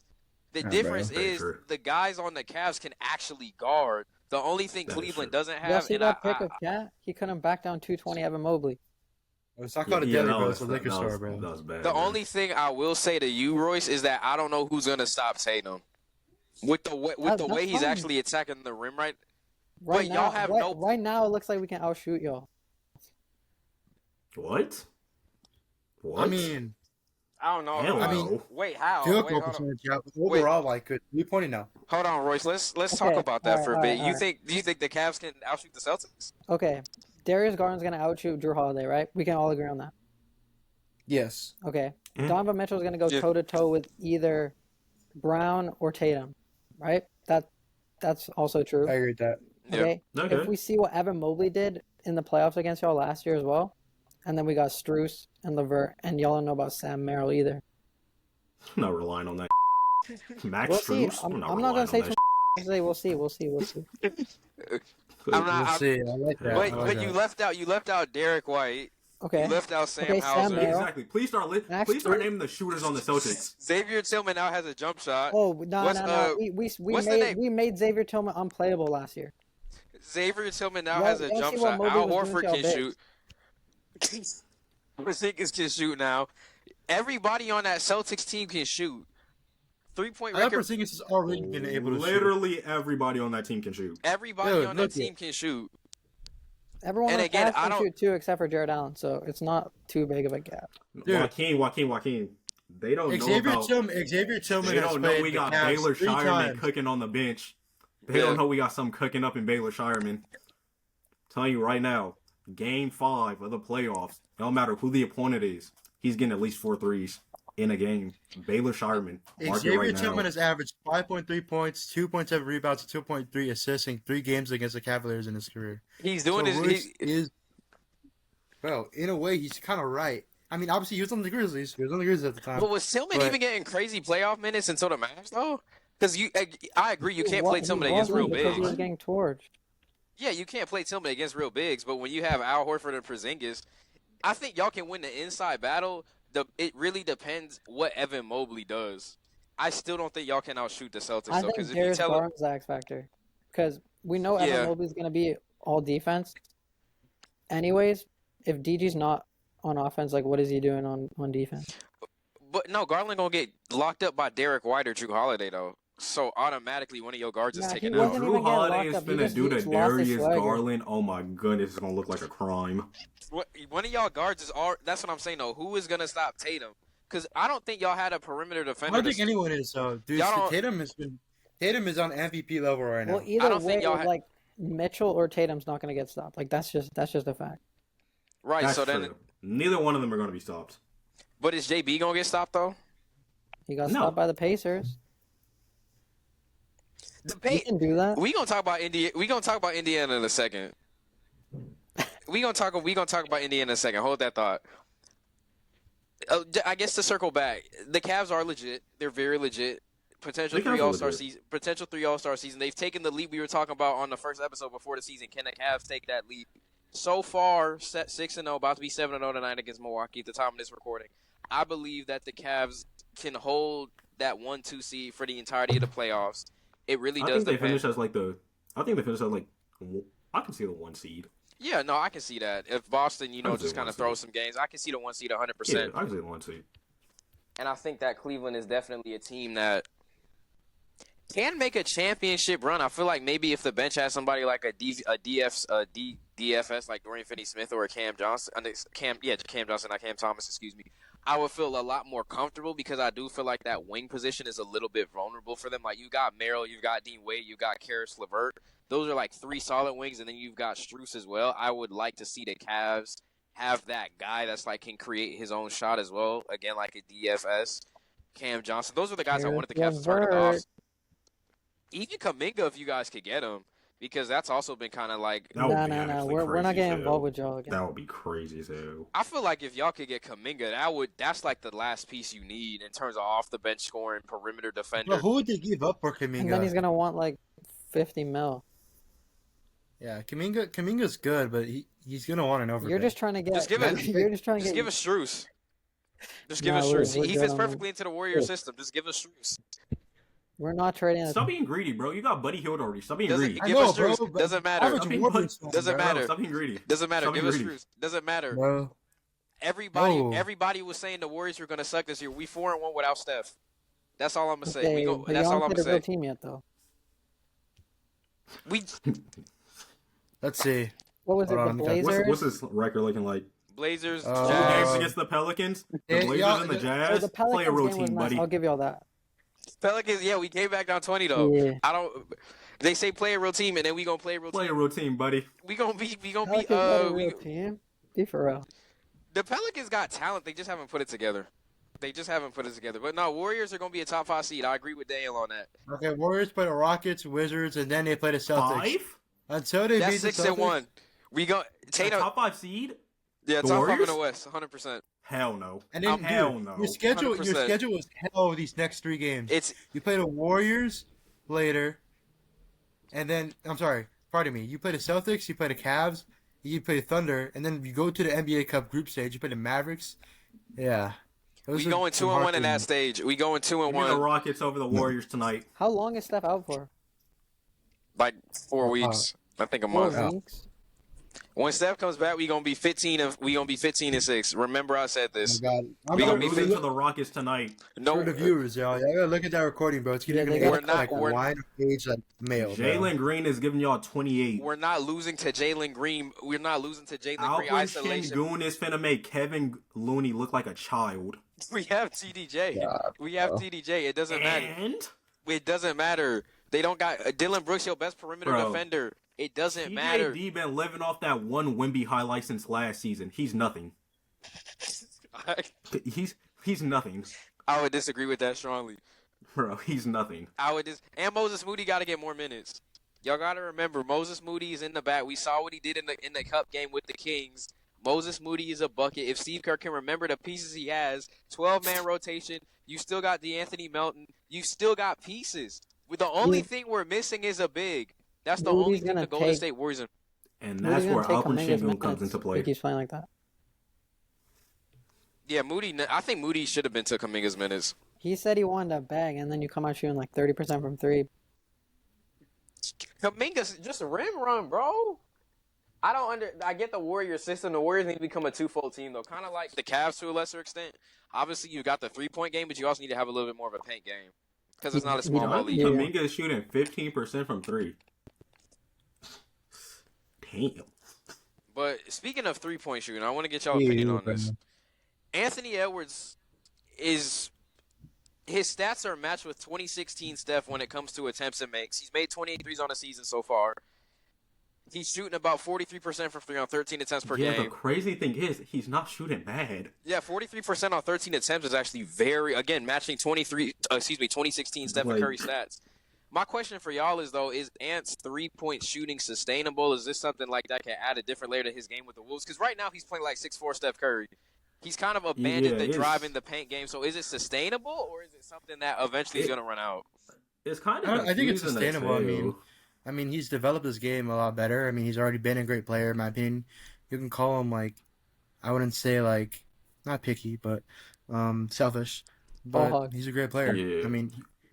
The difference is the guys on the Cavs can actually guard. The only thing Cleveland doesn't have, you see that pick of Cat? He couldn't back down 220 Evan Mobley. It's not called a deli, bro. It's a liquor store, bro. That was bad. The only thing I will say to you, Royce, is that I don't know who's gonna stop Tatum with the way he's actually attacking the rim right now, right now, it looks like we can outshoot y'all. What? I mean, I don't know. I mean, wait, how? Overall, like, good. 3-point now. Hold on, Royce. Let's talk about that for a bit. Do you think the Cavs can outshoot the Celtics? Okay, Darius Garland's gonna outshoot Drew Holiday, right? We can all agree on that. Yes. Okay. Donovan Mitchell's gonna go toe to toe with either Brown or Tatum, right? That's also true. I agree with that. Okay. If we see what Evan Mobley did in the playoffs against y'all last year as well, and then we got Strus and LeVert, and y'all don't know about Sam Merrill either. I'm not relying on that. Max we'll Strus. I'm not gonna say too much. We'll see. We'll see. I like that. Wait, but you left out Derek White. Okay. You left out Sam Hauser. Exactly. Please start naming the shooters on the Celtics. Xavier Tillman now has a jump shot. Oh no! We made Xavier Tillman unplayable last year. Xavier Tillman now Y'all- has a y'all jump see what shot. Mobley Al was doing Horford to y'all can bigs. shoot. Porzingis can shoot now. Everybody on that Celtics team can shoot. 3-point I thought record. Porzingis has already been able to shoot. Literally everybody on that team can shoot. Everybody Dude, on that look team can shoot. Everyone And on again, Cavs I can don't- shoot too, except for Jared Allen, so it's not too big of a gap. Dude. Joaquin. They don't know about. Xavier Tillman They has don't know played we the got Cavs Baylor 3 Shireman times. cooking on the bench. They Yeah. don't know we got some cooking up in Baylor Shireman. Telling you right now, Game 5 of the playoffs, no matter who the opponent is, he's getting at least 4 threes in a game. Baylor Shireman. Mark it Xavier right Tillman now. has averaged 5.3 points, 2.7 rebounds, and 2.3 assists in 3 games against the Cavaliers in his career. He's doing So Royce his. is, bro, in a way, he's kind of right. I mean, obviously, he was on the Grizzlies. He was on the Grizzlies at the time. But was Tillman But- even getting crazy playoff minutes until the Mavs though? Because I agree, you can't He play wa- Tillman he against real wasn't because he was bigs. getting torched. Yeah, you can't play Tillman against real bigs. But when you have Al Horford and Porzingis, I think y'all can win the inside battle. It really depends what Evan Mobley does. I still don't think y'all can outshoot the Celtics I though. think Because if you Darius tell them, Garland's the X factor, because we know Yeah. Evan Mobley's going to be all defense. Anyways, if DG's not on offense, like what is he doing on defense? but no, Garland gonna get locked up by Derek White or Drew Holiday though. So automatically one of your guards is Nah, taken he out. wasn't Drew even getting Holiday locked is up. He finna just- do he to just lost his Darius swagger. Garland. Oh my goodness, it's gonna look like a crime. One of y'all guards is all. That's what I'm saying though. Who is gonna stop Tatum? Because I don't think y'all had a perimeter I defender. don't think anyone is, though. Dude, Y'all don't- Tatum is on MVP level right now. Well, either don't think way, y'all like Mitchell or Tatum's not going to get stopped. Like that's just a fact. Right. That's so then, true. Neither one of them are gonna be stopped. but is JB gonna get stopped though? He got No. stopped by the Pacers. The He pay. can do that. We gonna talk about Indiana. We gonna talk about Indiana in a second. We gonna talk about Indiana in a second. Hold that thought. I guess to circle back, the Cavs are legit. They're very legit. Potential The Cavs 3 are All-Star legit. season. Potential 3 All-Star season. They've taken the leap we were talking about on the first episode before the season. Can the Cavs take that leap? So far, set 6-0, about to be 7-0 tonight against Milwaukee at the time of this recording. I believe that the Cavs can hold that 1-2 seed for the entirety of the playoffs. It really I does think they depend. finish as like the. I think they finish as like. I can see the 1 seed. Yeah, no, I can see that. If Boston, I can see just the kind 1 of throws seed. some games, I can see the 1 seed 100%. Yeah, I can see the 1 seed. And I think that Cleveland is definitely a team that can make a championship run. I feel like maybe if the bench has somebody like a DFS like Dorian Finney-Smith or a Cam Johnson, Cam Johnson, not Cam Thomas, excuse me, I would feel a lot more comfortable because I do feel like that wing position is a little bit vulnerable for them. Like you got Merrill, you've got Dean Wade, you got Karis LeVert. Those are like 3 solid wings, and then you've got Strus as well. I would like to see the Cavs have that guy that's like can create his own shot as well. Again, like a DFS, Cam Johnson. Those are the guys I wanted the Cavs to target off. Even Kuminga, if you guys could get him, because that's also been kind of like. That would be No. actually We're not crazy getting as involved hell. with y'all again. That would be crazy as hell. I feel like if y'all could get Kuminga, that's like the last piece you need in terms of off the bench scoring perimeter defender. But who would they give up for Kuminga? And then he's gonna want like 50 mil. Yeah, Kuminga's good, but he's gonna want an overpay. You're just trying to get. Just give it- You're just trying to Just get. give us Strus. Just give No, us we're Strus. He good fits on him. perfectly into the Warriors system. Just give us Strus. We're not trading. Stop being greedy, bro. You got Buddy Hield already. Stop being Doesn't greedy. I give know, us bro, Strus. but Doesn't matter. average Stop being Warriors buddy- fan, Doesn't bro. matter. Stop being greedy. Doesn't matter. Stop Give being us greedy. Strus. Doesn't matter. Bro. Everybody was saying the Warriors were gonna suck this year. We 4-1 without Steph. That's all I'm gonna say. But That's y'all all I'm haven't gonna played a real say. team yet, though. We Let's see. What was Hold it? on, The let me check. Blazers. What's his record looking like? Blazers, 2 Uh, games against the Pelicans, the yeah, Blazers, y'all- and the the- Oh, Jazz. the Play a Pelicans real game was team, nice. buddy. I'll give y'all that. Pelicans. Yeah, we came back down 20 though. Yeah. I don't. They say play a real team, and then we gonna play a real Play team. a real team, buddy. We gonna be. Pelicans got a real team. Be for real. The Pelicans got talent. They just haven't put it together. But no, Warriors are gonna be a top 5 seed. I agree with Dale on that. Okay, Warriors play the Rockets, Wizards, and then they play the Celtics. 5? Until they That's beat the 6-1. Celtics. We go A Tatum. top 5 seed? Yeah, the top 5 in Warriors? the West, 100%. Hell no. And then, Hell dude, no. your schedule 100%. is hell these next 3 games. It's You play the Warriors later, and then pardon me. You play the Celtics, you play the Cavs, you play the Thunder, and then you go to the NBA Cup group stage. You play the Mavericks. Yeah, we going 2-1 in that stage. We going Give me the 2-1 Rockets over the Warriors tonight. How long is Steph out for? by 4 weeks. I think a Four month. weeks. When Steph comes back, we gonna be 15-6. Remember, I said Oh my this. God. We gonna be losing to the Rockets tonight. No, For the viewers, y'all gotta look at that recording, bro. It's Yeah, gonna they get We're not- like we're- wide page like mail, bro. Jalen Green is giving y'all 28. we're not losing to Jalen Green. We're not losing to Jalen Green Alfred isolation. Şengün is finna make Kevin Looney look like a child. We have TDJ. God, We have bro. TDJ. It doesn't matter. And It doesn't matter. They don't got Dylan Brooks, your best perimeter Bro. defender. It doesn't matter. TJD been living off that one Wemby highlight since last season. He's nothing. He's nothing. I would disagree with that strongly. Bro, he's nothing. And Moses Moody got to get more minutes. Y'all got to remember, Moses Moody is in the back. We saw what he did in the Cup game with the Kings. Moses Moody is a bucket. If Steve Kerr can remember the pieces he has, 12-man rotation, you still got DeAnthony Melton. You still got pieces. The only thing we're missing is a big. That's the Moody's only thing gonna the Golden take- State worries him. And Moody's that's gonna where take Alfred Kuminga's Şengün comes minutes into if play. he keeps playing like that. Yeah, Moody. I think Moody should have been to Kuminga's minutes. He said he wanted a bag, and then you come out shooting like 30% from three. Kuminga's just a rim run, bro. I get the Warriors system. The Warriors need to become a twofold team, though. Kind of like The Cavs to a lesser extent. Obviously, you got the 3-point game, but you also need to have a little bit more of a paint game because it's not a small ball league. Yeah. Kuminga is shooting 15% from three. Damn. But speaking of 3-point shooting, I want to get y'all opinion on this. Anthony Edwards his stats are matched with 2016 Steph when it comes to attempts and makes. He's made 28 threes on the season so far. He's shooting about 43% from 3 on 13 attempts per Yeah, game. the crazy thing is, he's not shooting bad. Yeah, 43% on 13 attempts is actually matching 2016 Stephen Curry stats. My question for y'all is, though, is Ant's 3-point shooting sustainable? Is this something like that can add a different layer to his game with the Wolves? Because right now he's playing like 6'4" Steph Curry. He's kind of abandoned the drive in the paint game. So is it sustainable, or is it something that eventually is going to run out? It's kind of I think it's sustainable. I mean, he's developed his game a lot better. I mean, he's already been a great player, in my opinion. You can call him, like, I wouldn't say, like, not picky, but selfish. But he's a great player. Yeah. I mean,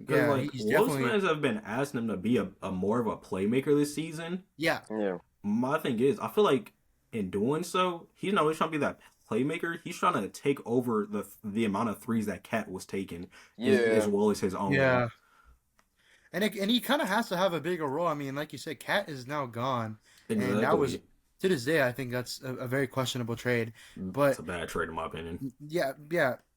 yeah, like, he's definitely... Wolves fans have been asking him to be a more of a playmaker this season. Yeah. My thing is, I feel like in doing so, he's not really trying to be that playmaker. He's trying to take over the amount of threes that Cat was taking, as well as his own. Yeah. And he kind of has to have a bigger role. I mean, like you said, Cat is now gone. Exactly. And that was, to this day, I think that's a very questionable trade. But it's a bad trade, in my opinion. Yeah.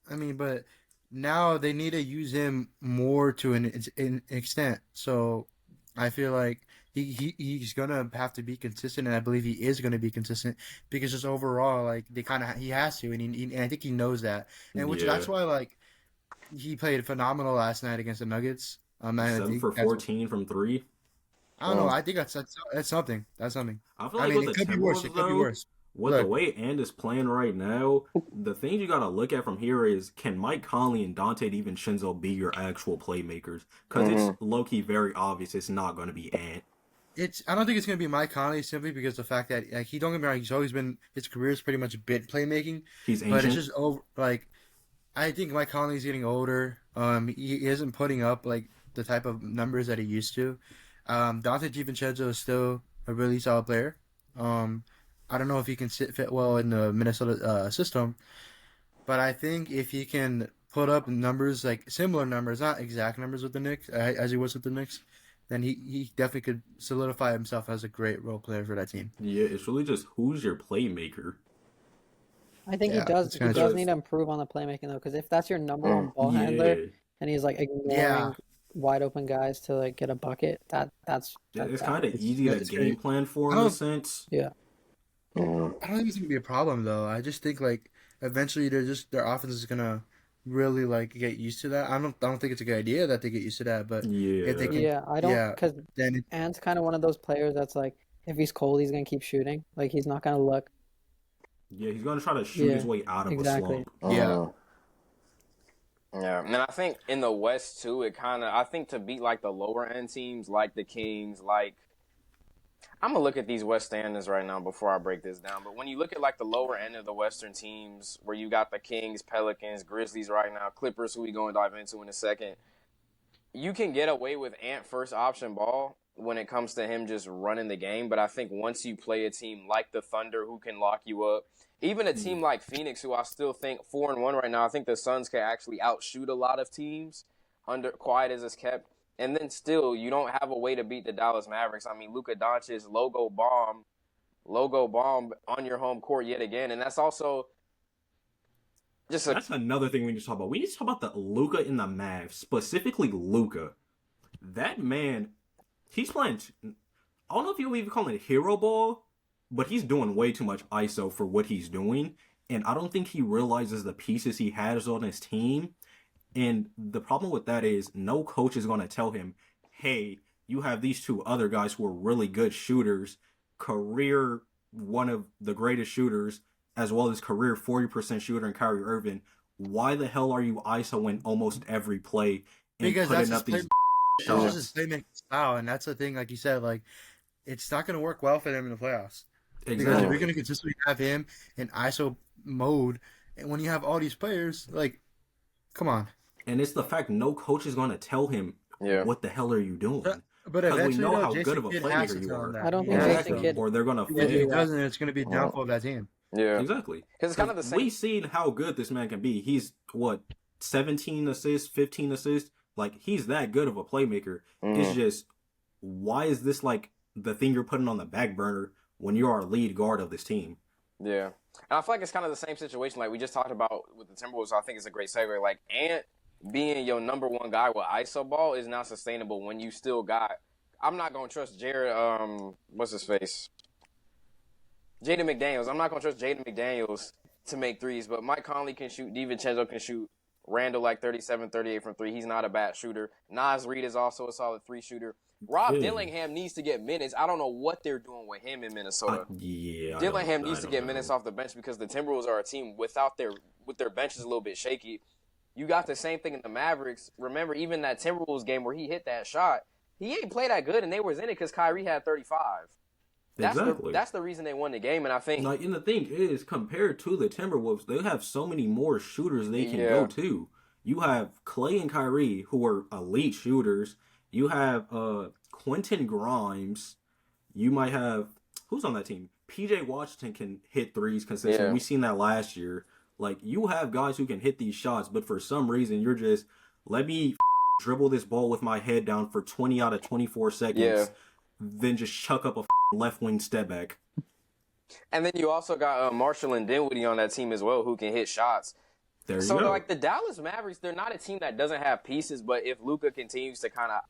I mean, but now they need to use him more to an extent. So I feel like he's gonna have to be consistent, and I believe he is gonna be consistent because just overall, like he has to, and I think he knows that, and that's why like he played phenomenal last night against the Nuggets. 7 for 14 from 3. I don't know. I think that's something. That's something. I feel like it could be worse. It could be worse. With the way Ant is playing right now, the things you got to look at from here is, can Mike Conley and Dante DiVincenzo be your actual playmakers? Because it's low-key very obvious it's not going to be Ant. I don't think it's going to be Mike Conley simply because the fact that like, don't get me wrong, he's always been, his career's pretty much been playmaking. He's ancient. But it's just over, like, I think Mike Conley's getting older. He isn't putting up like the type of numbers that he used to. Dante DiVincenzo is still a really solid player. I don't know if he can fit well in the Minnesota system, but I think if he can put up numbers, like similar numbers, not exact numbers with the Knicks, as he was with the Knicks, then he definitely could solidify himself as a great role player for that team. Yeah, it's really just who's your playmaker. I think he does need to improve on the playmaking, though, because if that's your number one ball handler and he's like ignoring wide open guys to like get a bucket, that's it's kind of easy to game plan for in a sense. Yeah. I don't think it's gonna be a problem though. I just think like eventually their offense is gonna really like get used to that. I don't think it's a good idea that they get used to that, but if they can, I don't, because Ant's kind of one of those players that's like, if he's cold, he's gonna keep shooting. Like he's not gonna look. Yeah, he's gonna try to shoot his way out of a slump. Yeah. Yeah, and I think in the West too, I think to beat like the lower end teams like the Kings, like I'm gonna look at these West standings right now before I break this down. But when you look at like the lower end of the Western teams, where you got the Kings, Pelicans, Grizzlies right now, Clippers, who we going to dive into in a second, you can get away with Ant first option ball when it comes to him just running the game. But I think once you play a team like the Thunder who can lock you up, even a team like Phoenix, who I still think 4-1 right now, I think the Suns can actually outshoot a lot of teams under quiet as it's kept. And then still, you don't have a way to beat the Dallas Mavericks. I mean, Luka Doncic's logo bomb on your home court yet again. And that's also that's another thing we need to talk about. We need to talk about the Luka in the Mavs, specifically Luka. That man, he's playing. I don't know if you would even call it hero ball, but he's doing way too much ISO for what he's doing. And I don't think he realizes the pieces he has on his team. And the problem with that is no coach is going to tell him, hey, you have these two other guys who are really good shooters, career one of the greatest shooters, as well as career 40% shooter in Kyrie Irving. Why the hell are you ISOing almost every play and because putting up these shows his playmaking style, and that's the thing, like you said, like it's not going to work well for them in the playoffs. Exactly. Because if you're going to consistently have him in ISO mode, and when you have all these players, like, come on. And it's the fact no coach is going to tell him, what the hell are you doing? But because we eventually, know how Jason good of a Kidd player has to you tell him are. that. I don't think Jason Kidd. Or they're going to If he doesn't, it's going to be a downfall of that team. Yeah. Exactly. Because it's kind of the same. We've seen how good this man can be. He's, 17 assists, 15 assists? Like, he's that good of a playmaker. Mm-hmm. It's just, why is this, like, the thing you're putting on the back burner when you're our lead guard of this team? Yeah. And I feel like it's kind of the same situation like we just talked about with the Timberwolves. So I think it's a great segue. Like, Ant being your number one guy with ISO ball is not sustainable when you still got – I'm not going to trust Jared what's his face? Jaden McDaniels. I'm not going to trust Jaden McDaniels to make threes, but Mike Conley can shoot. DiVincenzo can shoot. Randall like 37, 38 from three. He's not a bad shooter. Nas Reed is also a solid three shooter. Rob Dillingham needs to get minutes. I don't know what they're doing with him in Minnesota. Dillingham needs to get minutes off the bench because the Timberwolves are a team with their benches a little bit shaky. You got the same thing in the Mavericks. Remember, even that Timberwolves game where he hit that shot, he ain't played that good, and they was in it because Kyrie had 35. That's the reason they won the game, and I think... Like, and the thing is, compared to the Timberwolves, they have so many more shooters they can go to. You have Clay and Kyrie, who are elite shooters. You have Quentin Grimes. You might have... Who's on that team? PJ Washington can hit threes consistently. Yeah. We've seen that last year. Like, you have guys who can hit these shots, but for some reason, you're just... Let me dribble this ball with my head down for 20 out of 24 seconds, then just chuck up a left wing step back. And then you also got Marshall and Dinwiddie on that team as well, who can hit shots. There you go. So, like, the Dallas Mavericks, they're not a team that doesn't have pieces, but if Luka continues to kind of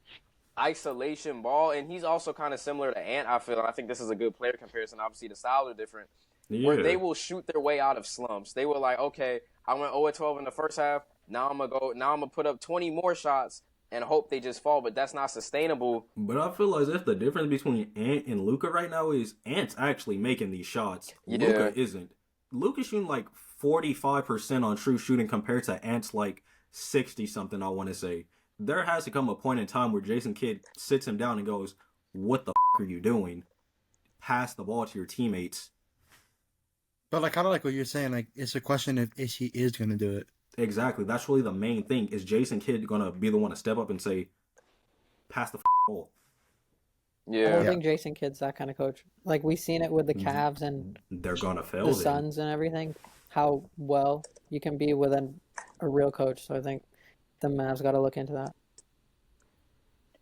isolation ball, and he's also kind of similar to Ant, I feel, and I think this is a good player comparison. Obviously, the styles are different. Where they will shoot their way out of slumps. They were like, okay, I went 0-12 in the first half. Now I'm gonna put up 20 more shots and hope they just fall, but that's not sustainable. But I feel as if the difference between Ant and Luka right now is Ant's actually making these shots. Luka isn't. Luka's shooting like 45% on true shooting compared to Ant's like 60-something, I want to say. There has to come a point in time where Jason Kidd sits him down and goes, what the are you doing? Pass the ball to your teammates. But like, kind of like what you're saying, like it's a question if he is going to do it. Exactly. That's really the main thing. Is Jason Kidd going to be the one to step up and say, pass the ball? Yeah. I don't think Jason Kidd's that kind of coach. Like, we've seen it with the Cavs and they're going to fail the Suns and everything, how well you can be with a real coach. So I think the Mavs got to look into that.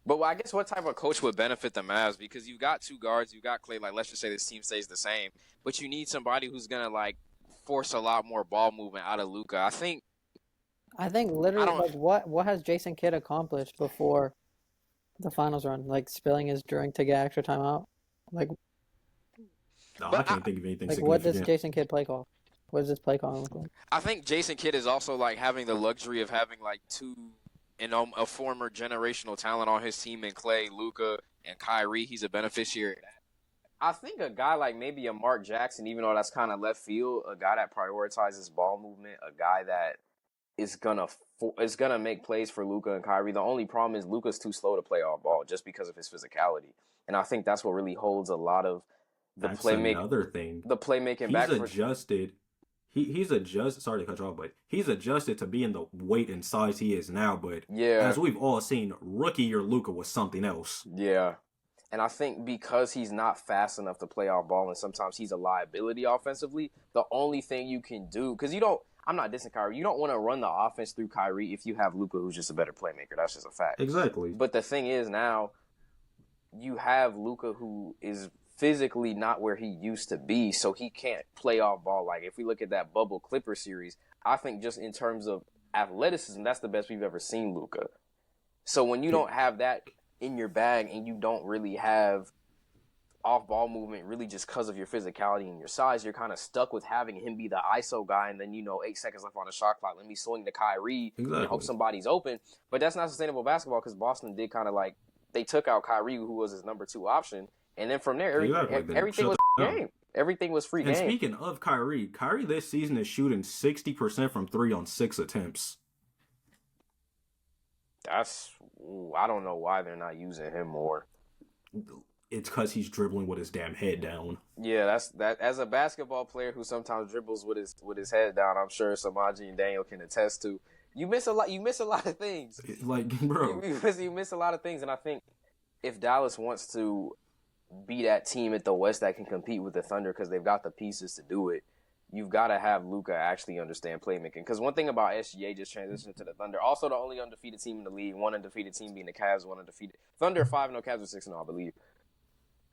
But I guess what type of coach would benefit the Mavs? Because you've got two guards, you've got Clay. Like, let's just say this team stays the same, but you need somebody who's gonna like force a lot more ball movement out of Luka. I think literally, like, what has Jason Kidd accomplished before the finals run? Like spilling his drink to get extra time out. Like, no, I can't think of anything. Like, what does Jason Kidd play call? What does this play call look like? I think Jason Kidd is also like having the luxury of having like a former generational talent on his team in Clay, Luka, and Kyrie. He's a beneficiary of that. I think a guy like maybe a Mark Jackson, even though that's kind of left field, a guy that prioritizes ball movement, a guy that is gonna make plays for Luka and Kyrie. The only problem is Luka's too slow to play off ball just because of his physicality, and I think that's what really holds a lot of the playmaking. Another thing, the playmaking he's back. Adjusted. He's adjusted. Sorry to cut you off, but he's adjusted to being the weight and size he is now. But as we've all seen, rookie year Luka was something else. Yeah, And I think because he's not fast enough to play off ball and sometimes he's a liability offensively, the only thing you can do, because I'm not dissing Kyrie, you don't want to run the offense through Kyrie if you have Luka, who's just a better playmaker. That's just a fact. Exactly. But the thing is now, you have Luka who is physically not where he used to be, so he can't play off ball. Like, if we look at that bubble Clipper series, I think just in terms of athleticism, that's the best we've ever seen Luka. So when you don't have that in your bag and you don't really have off-ball movement really just because of your physicality and your size, you're kind of stuck with having him be the ISO guy and then, 8 seconds left on the shot clock. Let me swing to Kyrie and hope somebody's open. But that's not sustainable basketball because Boston did kind of like, they took out Kyrie, who was his number 2 option. And then from there, everything was game. Everything was free game. And speaking of Kyrie this season is shooting 60% from 3 on 6 attempts. I don't know why they're not using him more. It's because he's dribbling with his damn head down. Yeah, that's that. As a basketball player who sometimes dribbles with his head down, I'm sure Samaji and Daniel can attest to. You miss a lot. You miss a lot of things. Like, bro, you miss a lot of things, and I think if Dallas wants to be that team at the West that can compete with the Thunder because they've got the pieces to do it, you've got to have Luka actually understand playmaking. Because one thing about SGA just transitioned to the Thunder, also the only undefeated team in the league, one undefeated team being the Cavs, one undefeated. Thunder 5-0, Cavs are 6-0, I believe.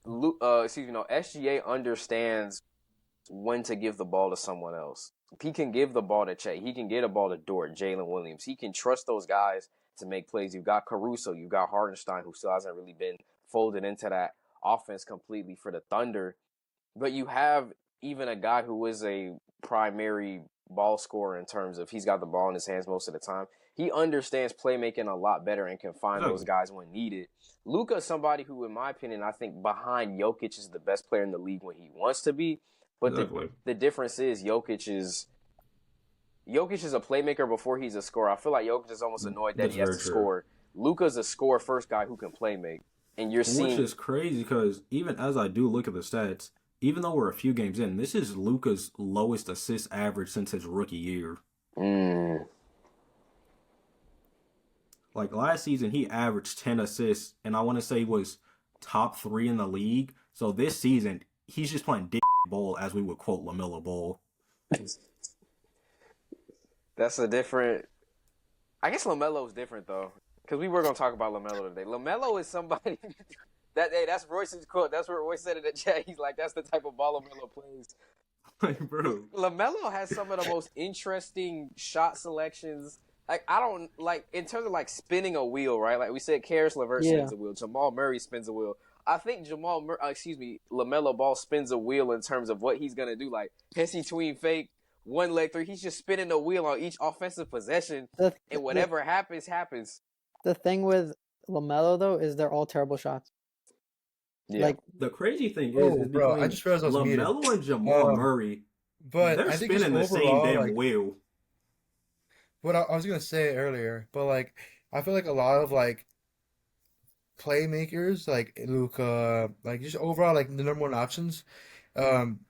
SGA understands when to give the ball to someone else. He can give the ball to Che. He can get a ball to Dort, Jalen Williams. He can trust those guys to make plays. You've got Caruso. You've got Hardenstein, who still hasn't really been folded into that offense completely for the Thunder. But you have even a guy who is a primary ball scorer in terms of he's got the ball in his hands most of the time. He understands playmaking a lot better and can find those guys when needed. Luka is somebody who, in my opinion, I think behind Jokic is the best player in the league when he wants to be. But the difference is Jokic is a playmaker before he's a scorer. I feel like Jokic is almost annoyed that he has to score. Luka's a score first guy who can play make. And you're seeing, which is crazy because even as I do look at the stats, even though we're a few games in, this is Luka's lowest assist average since his rookie year. Like last season, he averaged 10 assists, and I want to say was top 3 in the league. So this season, he's just playing dick ball, as we would quote LaMelo Ball. That's a different. I guess LaMelo's different though, because we were gonna talk about LaMelo today. LaMelo is somebody that's Royce's quote. That's what Royce said in the chat. He's like, that's the type of ball LaMelo plays. Like, bro, LaMelo has some of the most interesting shot selections. Like, I don't like in terms of like spinning a wheel, right? Like we said, Karis LeVert spins a wheel. Jamal Murray spins a wheel. I think LaMelo Ball spins a wheel in terms of what he's gonna do. Like Hesse tween fake, one leg three. He's just spinning the wheel on each offensive possession, and whatever happens. The thing with LaMelo though is they're all terrible shots. Yeah. Like the crazy thing is bro, I just realized I was LaMelo muted. and Jamal Murray, but they're I think spinning the same damn wheel. What I was gonna say earlier, but like I feel like a lot of like playmakers, like Luka, like just overall like the number 1 options. I'm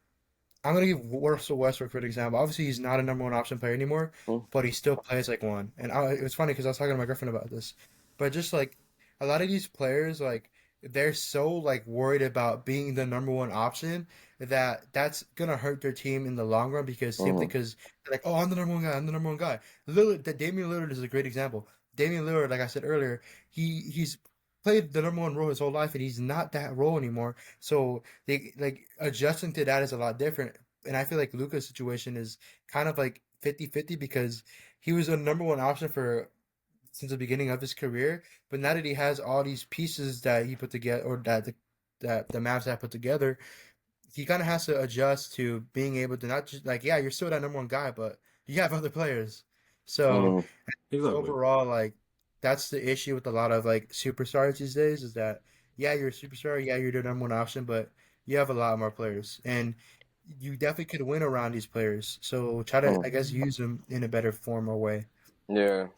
gonna give Russell Westbrook for an example. Obviously, he's not a number 1 option player anymore, but he still plays like one. And it was funny because I was talking to my girlfriend about this. But just like a lot of these players, like they're so like worried about being the number 1 option that's gonna hurt their team in the long run because simply because they're like, oh, I'm the number 1 guy, I'm the number 1 guy. Damian Lillard is a great example. Damian Lillard, like I said earlier, he's played the number 1 role his whole life, and he's not that role anymore. So they like adjusting to that is a lot different. And I feel like Luka's situation is kind of like 50-50 because he was a number 1 option since the beginning of his career, but now that he has all these pieces that he put together, or that the Mavs have put together, he kind of has to adjust to being able to not just like, yeah, you're still that number 1 guy, but you have other players. So overall, like that's the issue with a lot of like superstars these days is that yeah, you're a superstar, yeah, you're the number 1 option, but you have a lot more players, and you definitely could win around these players. So try to, I guess, use them in a better form or way. Yeah.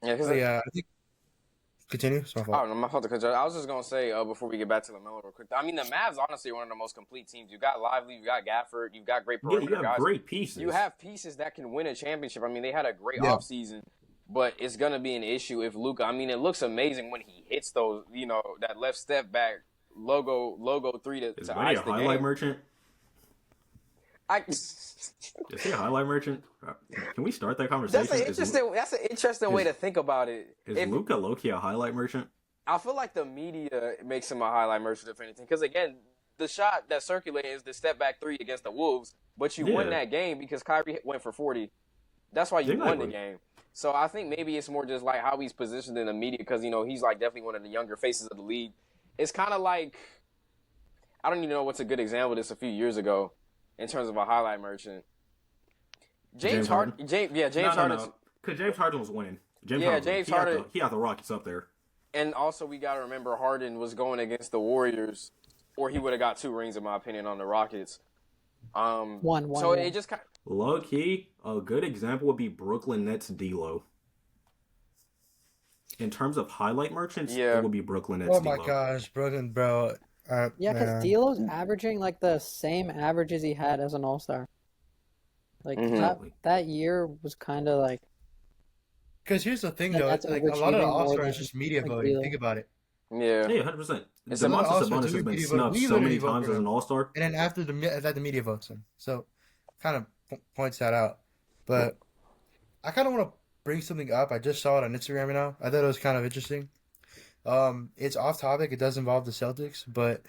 Yeah, I think. Continue. I'm not to cut you. I was just gonna say before we get back to LaMelo real quick. I mean, the Mavs honestly are one of the most complete teams. You got Lively, you got Gafford, you've got great perimeter guys. Great pieces. You have pieces that can win a championship. I mean, they had a great offseason, but it's gonna be an issue if Luka. I mean, it looks amazing when he hits those, that left step back logo three to Is ice Benny a the highlight game. merchant? Is he a highlight merchant? Can we start that conversation? That's an interesting way to think about it. Is Luka low-key a highlight merchant? I feel like the media makes him a highlight merchant, if anything. Because, again, the shot that circulated is the step-back three against the Wolves, but you won that game because Kyrie went for 40. That's why you won the game. So I think maybe it's more just like how he's positioned in the media because, he's like definitely one of the younger faces of the league. It's kind of like, I don't even know what's a good example of this a few years ago in terms of a highlight merchant. James Harden. No. Because James Harden was winning. James Harden. He had the Rockets up there. And also, we got to remember Harden was going against the Warriors, or he would have got 2 rings, in my opinion, on the Rockets. One. So it just kind of... Low key, a good example would be Brooklyn Nets D'Lo. In terms of highlight merchants, it would be Brooklyn Nets D'Lo. Oh my gosh, Brooklyn, bro. Yeah, because D'Lo's averaging like the same averages he had as an All-Star. Like that year was kind of like. Because here's the thing, though, it's like a lot of the All-Stars is just media voting. Think about it. Yeah, 100%. Demontis Sabonis has been snubbed so many times as an All-Star. And then after the media votes him, so kind of points that out. But I kind of want to bring something up. I just saw it on Instagram right now. I thought it was kind of interesting. It's off topic. It does involve the Celtics, but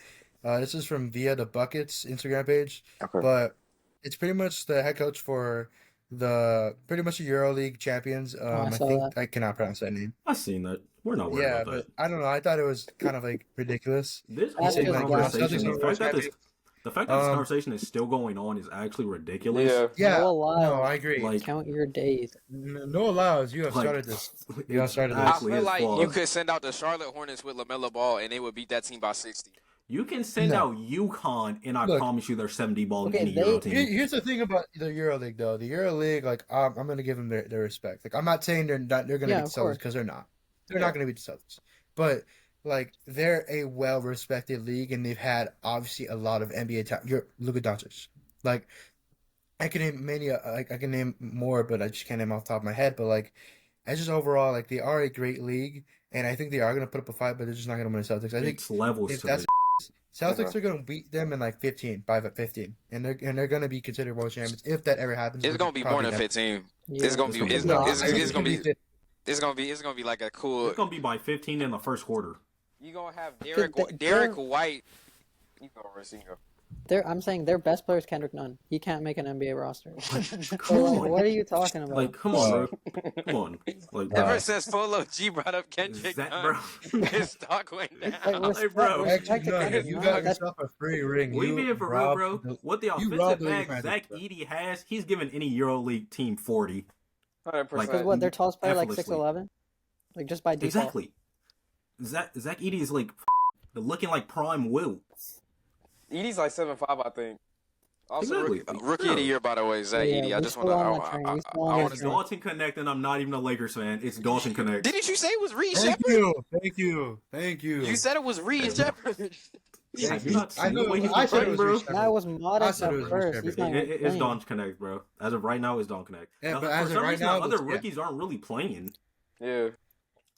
this is from Via the Buckets Instagram page. Okay. But it's pretty much the head coach for the EuroLeague champions. I think I cannot pronounce that name. I've seen that. We're not worried about that. Yeah, but I don't know. I thought it was kind of like ridiculous. This whole conversation, the fact that this conversation is still going on is actually ridiculous. Yeah. No, I agree. Like, count your days. No allows. You have started this. You have started this. I feel like you could send out the Charlotte Hornets with LaMelo Ball, and they would beat that team by 60. You can send out UConn, and I promise you they're 70 ball in any Euro team. Here's the thing about the EuroLeague, though. The EuroLeague, like, I'm going to give them their respect. Like, I'm not saying they're going to beat the Celtics, because they're not. They're not going to beat the Celtics. But, like, they're a well-respected league, and they've had, obviously, a lot of NBA talent. Luka Doncic. Like, I can name more, but I just can't name off the top of my head. But, like, I just overall, like, they are a great league, and I think they are going to put up a fight, but they're just not going to win the Celtics. I think it's levels to it. Celtics are going to beat them in like 15, by 15, and they're going to be considered world champions if that ever happens. It's going to be more than 15. Yeah. It's going to be like a cool. It's going to be by 15 in the first quarter. You're going to have Derek White. You go, Racino. I'm saying their best player is Kendrick Nunn. He can't make an NBA roster. Come on. What are you talking about? Like, come on, bro. Come on. Like, Ever since Polo G brought up Kendrick Nunn, his stock went down. Like, bro. You got yourself a free ring. We being for real, bro. What the offensive bag Zach Edey has, he's giving any EuroLeague team 40. 100%. Because what, their tallest player like 6'11"? Like just by default. Exactly. Zach Edey is like looking like prime Will. Edey's like 7'5", I think. Also, exactly. Rookie of the year, by the way, Zach Edey. I just want It's Dalton Connect, and I'm not even a Lakers fan. It's Dalton Connect. Didn't you say it was Reed Shepherd? Thank you. You said it was Reed Shepherd. Yeah, you not I know. I said it was bro. That was modest at first. It's Dalton Connect, bro. As of right now, it's Dalton Connect. Yeah, but as of right now, other rookies aren't really playing. Yeah.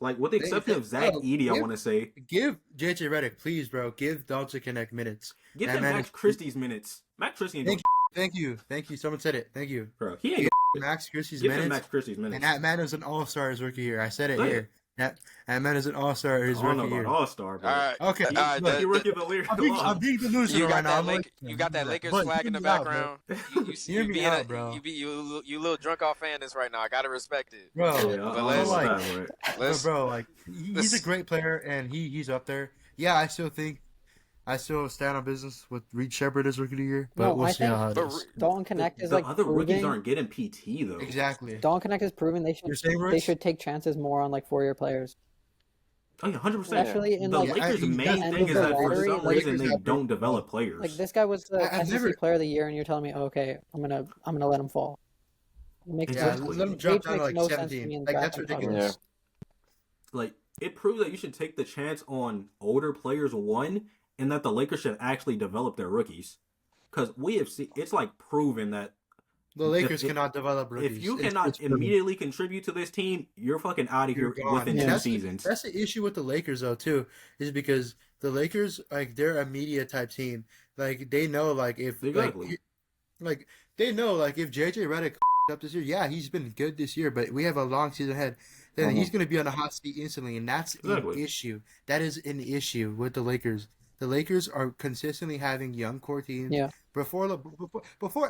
Like, with the exception of Zach Edey, I want to say. Give JJ Redick, please, bro. Give Dalton Connect minutes. Give him Max Christie's minutes. Max Christie ain't Thank you. Someone said it. Thank you. Bro, he ain't Max Christie's give minutes. him Max Christie's minutes. And that man is an all-star his rookie year. I said it here. That man is an all-star his rookie year. All-star, bro. All right. Okay. You're rookie of the year. I'm being delusional right now. You got that Lakers flag in the background. You little drunk off fan this right now. I gotta respect it, bro. Let's he's a great player and he's up there. Yeah, I still stand on business with Reed Shepherd as rookie of the year, but we'll see how it is. Dalton Connect is like other rookies aren't getting PT though. Exactly. Dalton Connect is proving they should take chances more on like 4-year players. Oh yeah, 100%. Especially in the like Lakers' main thing is that for some reason they don't develop players. Like this guy was the SEC Player of the Year, and you're telling me, okay, I'm gonna let him fall. Let him drop down to like 17. Like that's ridiculous. Like it proves that you should take the chance on older players and that the Lakers should actually develop their rookies. Because we have seen, it's like proven that The Lakers cannot develop rookies. If you cannot immediately contribute to this team, you're fucking out of here within 2 seasons. That's the issue with the Lakers, though, too, is because the Lakers, like, they're a media type team. Like, they know, like, if exactly. like they know, like, if JJ Redick up this year, yeah, he's been good this year, but we have a long season ahead. Then he's going to be on the hot seat instantly, and that's an issue. That is an issue with the Lakers. The Lakers are consistently having young core teams. Yeah. Before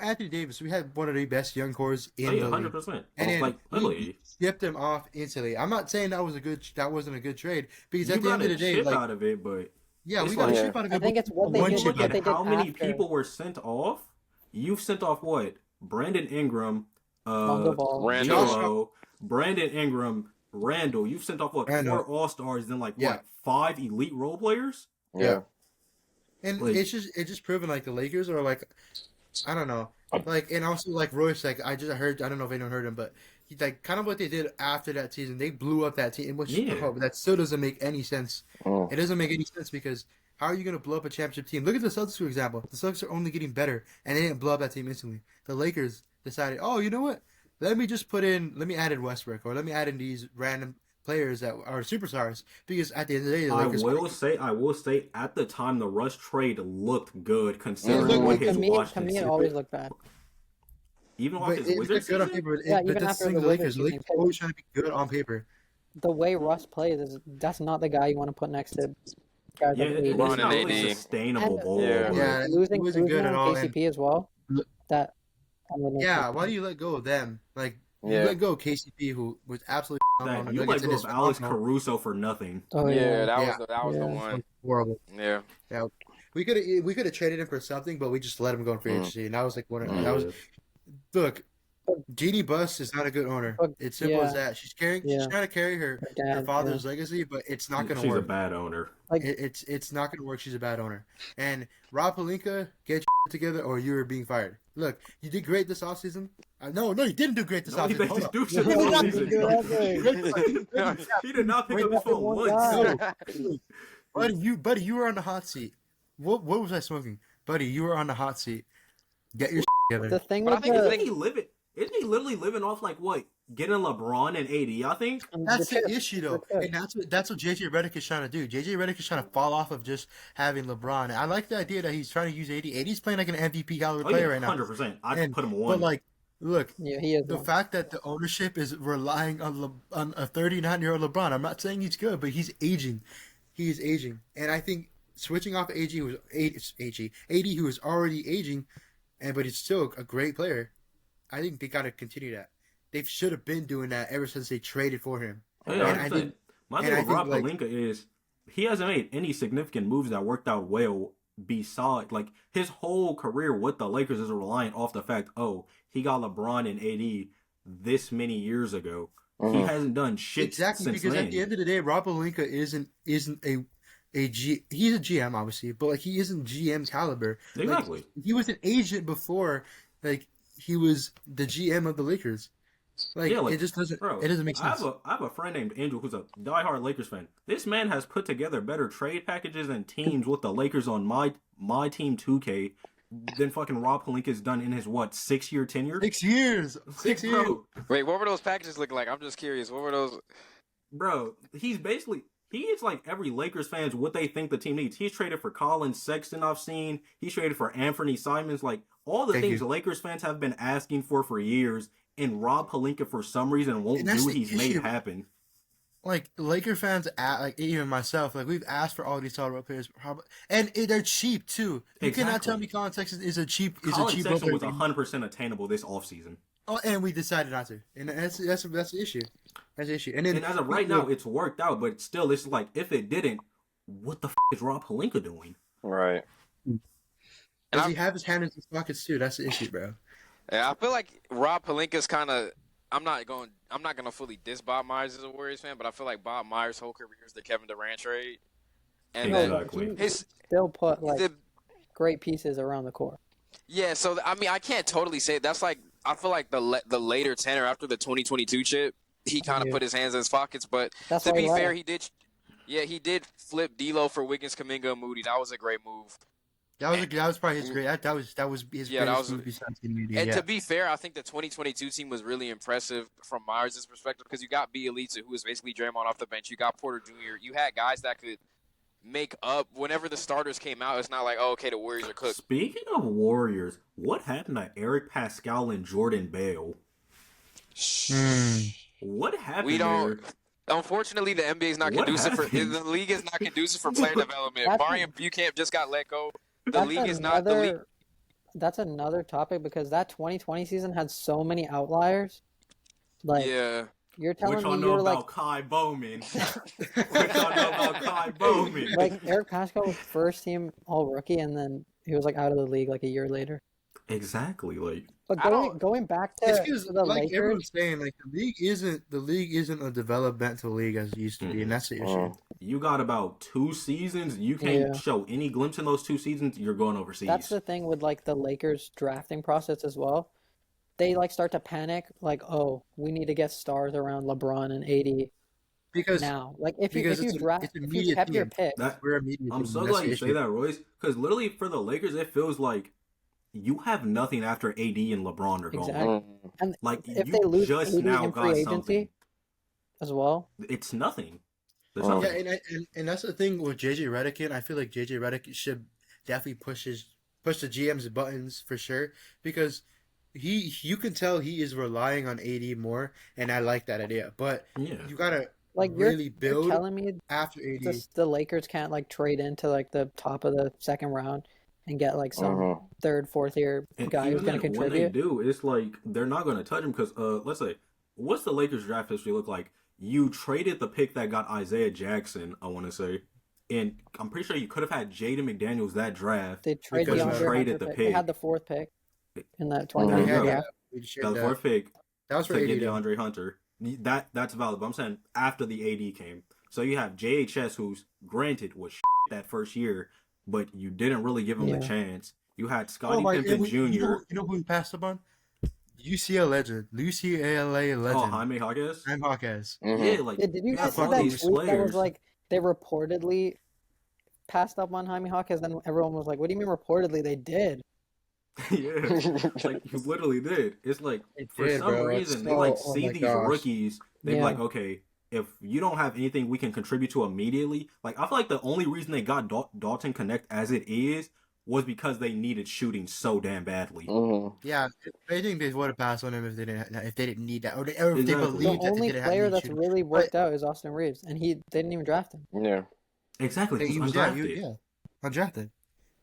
Anthony Davis, we had one of the best young cores in the league. 100%. And like, we shipped them off instantly. I'm not saying that wasn't a good trade, because you at the end of the day, like, out of it, but yeah, we got a ship out of it. I think it's what they when did. you look What they at did how many after. people were sent off, you've sent off what? Brandon Ingram, Randall. Brandon Ingram, Randall. You've sent off what? Randall. 4 All-Stars, then like Yeah. what? 5 elite role players? Yeah. And Like- it's just proven, like, the Lakers are, like, I don't know, like, and also, like, Royce, like, I don't know if anyone heard him, but he, like, kind of what they did after that season, they blew up that team, which that still doesn't make any sense. It doesn't make any sense, because how are you going to blow up a championship team? Look at the Celtics, for example. The Celtics are only getting better, and they didn't blow up that team instantly. The Lakers decided, oh, you know what? Let me add in Westbrook, or let me add in these random players that are superstars, because at the end of the day, the Lakers I will say, at the time, the Russ trade looked good, considering what his Washington. To me, it always looked bad. Even off But his it Wizards looked good on season? paper. Yeah, But even that's after the thing, the the Lakers. Wizards The Lakers season. always trying to be good on paper. The way Russ plays that's not the guy you want to put next to guys Yeah, like it's AD. not and really AD. sustainable And- ball. Yeah. but- Yeah, Losing it wasn't good at Kuzma all. and KCP as well. That Yeah, why do you let go of them? Like, you Yeah. let go of KCP, who was absolutely That, on you the let Nuggets, go and of is Alex phenomenal. Caruso for nothing. Oh Yeah, that Yeah. was the Yeah. one. Horrible. Yeah. Yeah, we could have traded him for something, but we just let him go in free agency, and that was like that was. Look, Jeannie Buss is not a good owner. It's simple as that. She's trying to carry her father's legacy, but it's not going to She's work. a bad owner. It's not going to work. She's a bad owner. And Rob Pelinka, get your together, or you're being fired. Look, you did great this offseason. No, you didn't do great this offseason. Hold on. He did not pick up his phone once. Buddy, you were on the hot seat. What was I smoking? Buddy, you were on the hot seat. Get your together. The thing But I with think Isn't he literally living off like what? Getting LeBron and AD, I think. That's the issue, though, and that's what JJ Redick is trying to do. JJ Redick is trying to fall off of just having LeBron. I like the idea that he's trying to use AD. AD's playing like an MVP caliber player right now. 100%. I'd put him one. But like, look, he is the fact that the ownership is relying on a 39-year-old LeBron. I'm not saying he's good, but he's aging. He is aging, and I think switching off AD, who is already aging, but he's still a great player. I think they got to continue that. They should have been doing that ever since they traded for him. My thing with Rob Pelinka is he hasn't made any significant moves that worked out well. Besides, like, his whole career with the Lakers is reliant off the fact, he got LeBron and AD this many years ago. He hasn't done shit exactly since because then. at the end of the day, Rob Pelinka isn't he's a GM obviously, but like he isn't GM caliber. Exactly. Like, he was an agent before, like he was the GM of the Lakers. Like, it just doesn't. Bro, it doesn't make sense. I have a friend named Andrew who's a diehard Lakers fan. This man has put together better trade packages and teams with the Lakers on my team 2K than fucking Rob Pelinka's done in his 6-year tenure. 6 years. 6 years. Bro, Wait, what were those packages look like? I'm just curious. What were those? bro, he is like every Lakers fans what they think the team needs. He's traded for Colin Sexton, I've seen. He's traded for Anthony Simons. Like, all the things Lakers fans have been asking for years, and Rob Pelinka, for some reason, won't do what he's made happen. Like, Laker fans, like, even myself, like, we've asked for all these solid role players, and they're cheap, too. You cannot tell me Colin Sexton is a cheap Colin Sexton was player. 100% attainable this offseason. Oh, and we decided not to. And that's the issue. That's the issue. And then as of right now, it's worked out, but still, it's like, if it didn't, what the is Rob Pelinka doing? Right. Does he have his hand in his pockets too? That's the issue, bro. Yeah, I feel like Rob Pelinka's kind of. I'm not gonna fully diss Bob Myers as a Warriors fan, but I feel like Bob Myers' whole career is the Kevin Durant trade, and Exactly. then his still put great pieces around the core. Yeah, so I mean, I can't totally say that's like. I feel like the later tenor after the 2022 chip, he kind of put his hands in his pockets. But to be fair, he did. Yeah, he did flip D'Lo for Wiggins, Kuminga, and Moody. That was a great move. That was probably his great. That was his greatest move besides getting AD. And to be fair, I think the 2022 team was really impressive from Myers' perspective because you got Bielitsa, who was basically Draymond off the bench. You got Porter Jr. You had guys that could make up whenever the starters came out. It's not like, oh, okay, the Warriors are cooked. Speaking of Warriors, what happened to Eric Pascal and Jordan Bale? What happened? We don't. There? Unfortunately, the NBA is not conducive for the league is not conducive for player development. Marion Buchanan just got let go. The league is not the league. That's another topic because that 2020 season had so many outliers. Like, you're telling me you're like Kai Bowman. Which I know about Kai Bowman. Like Eric Pascal was first team All Rookie, and then he was like out of the league like a year later. Exactly, like. But going back to the like Lakers, everyone's saying, like the league isn't a developmental league as it used to be, and that's the issue. You got about 2 seasons. You can't show any glimpse in those 2 seasons. You're going overseas. That's the thing with like the Lakers drafting process as well. They like start to panic, like, oh, we need to get stars around LeBron and AD. Because now, like if you kept your pick, I'm so glad you say that, Royce. Because literally for the Lakers, it feels like you have nothing after AD and LeBron are gone. Exactly. And like if you they lose just AD now in got free agency something as well, it's nothing. Yeah, and that's the thing with JJ Redick. I feel like JJ Redick should definitely push the GM's buttons for sure because you can tell he is relying on AD more, and I like that idea. But you gotta like really build. You're telling me after AD, the Lakers can't like trade into like the top of the second round and get like some third, fourth year guy who's going to contribute. When they do, it's like they're not going to touch him because let's say, what's the Lakers draft history look like? You traded the pick that got Isaiah Jackson, I want to say, and I'm pretty sure you could have had Jaden McDaniels that draft. They traded the pick. They had the 4th pick in that 2020 draft. The 4th pick. That was for AD. DeAndre Hunter. That's valid. But I'm saying after the AD came, so you have JHS, who's granted was that first year, but you didn't really give him the chance. You had Scottie Pippen Jr. You know who we passed up on? UCLA legend. Oh, Jaime Jaquez? Jaime Jaquez. Yeah, like... did you guys see that tweet that was like, they reportedly passed up on Jaime Jaquez, and everyone was like, what do you mean reportedly? They did. Yeah, like, you literally did. It's like, for some reason, they like see these rookies, they're like, okay, if you don't have anything we can contribute to immediately, like, I feel like the only reason they got Dalton Connect as it is was because they needed shooting so damn badly. Yeah, I think they would have passed on him if they didn't need that, or if they believed the only player that's really worked out is Austin Reeves, and they didn't even draft him. Yeah, exactly. He was undrafted. Undrafted.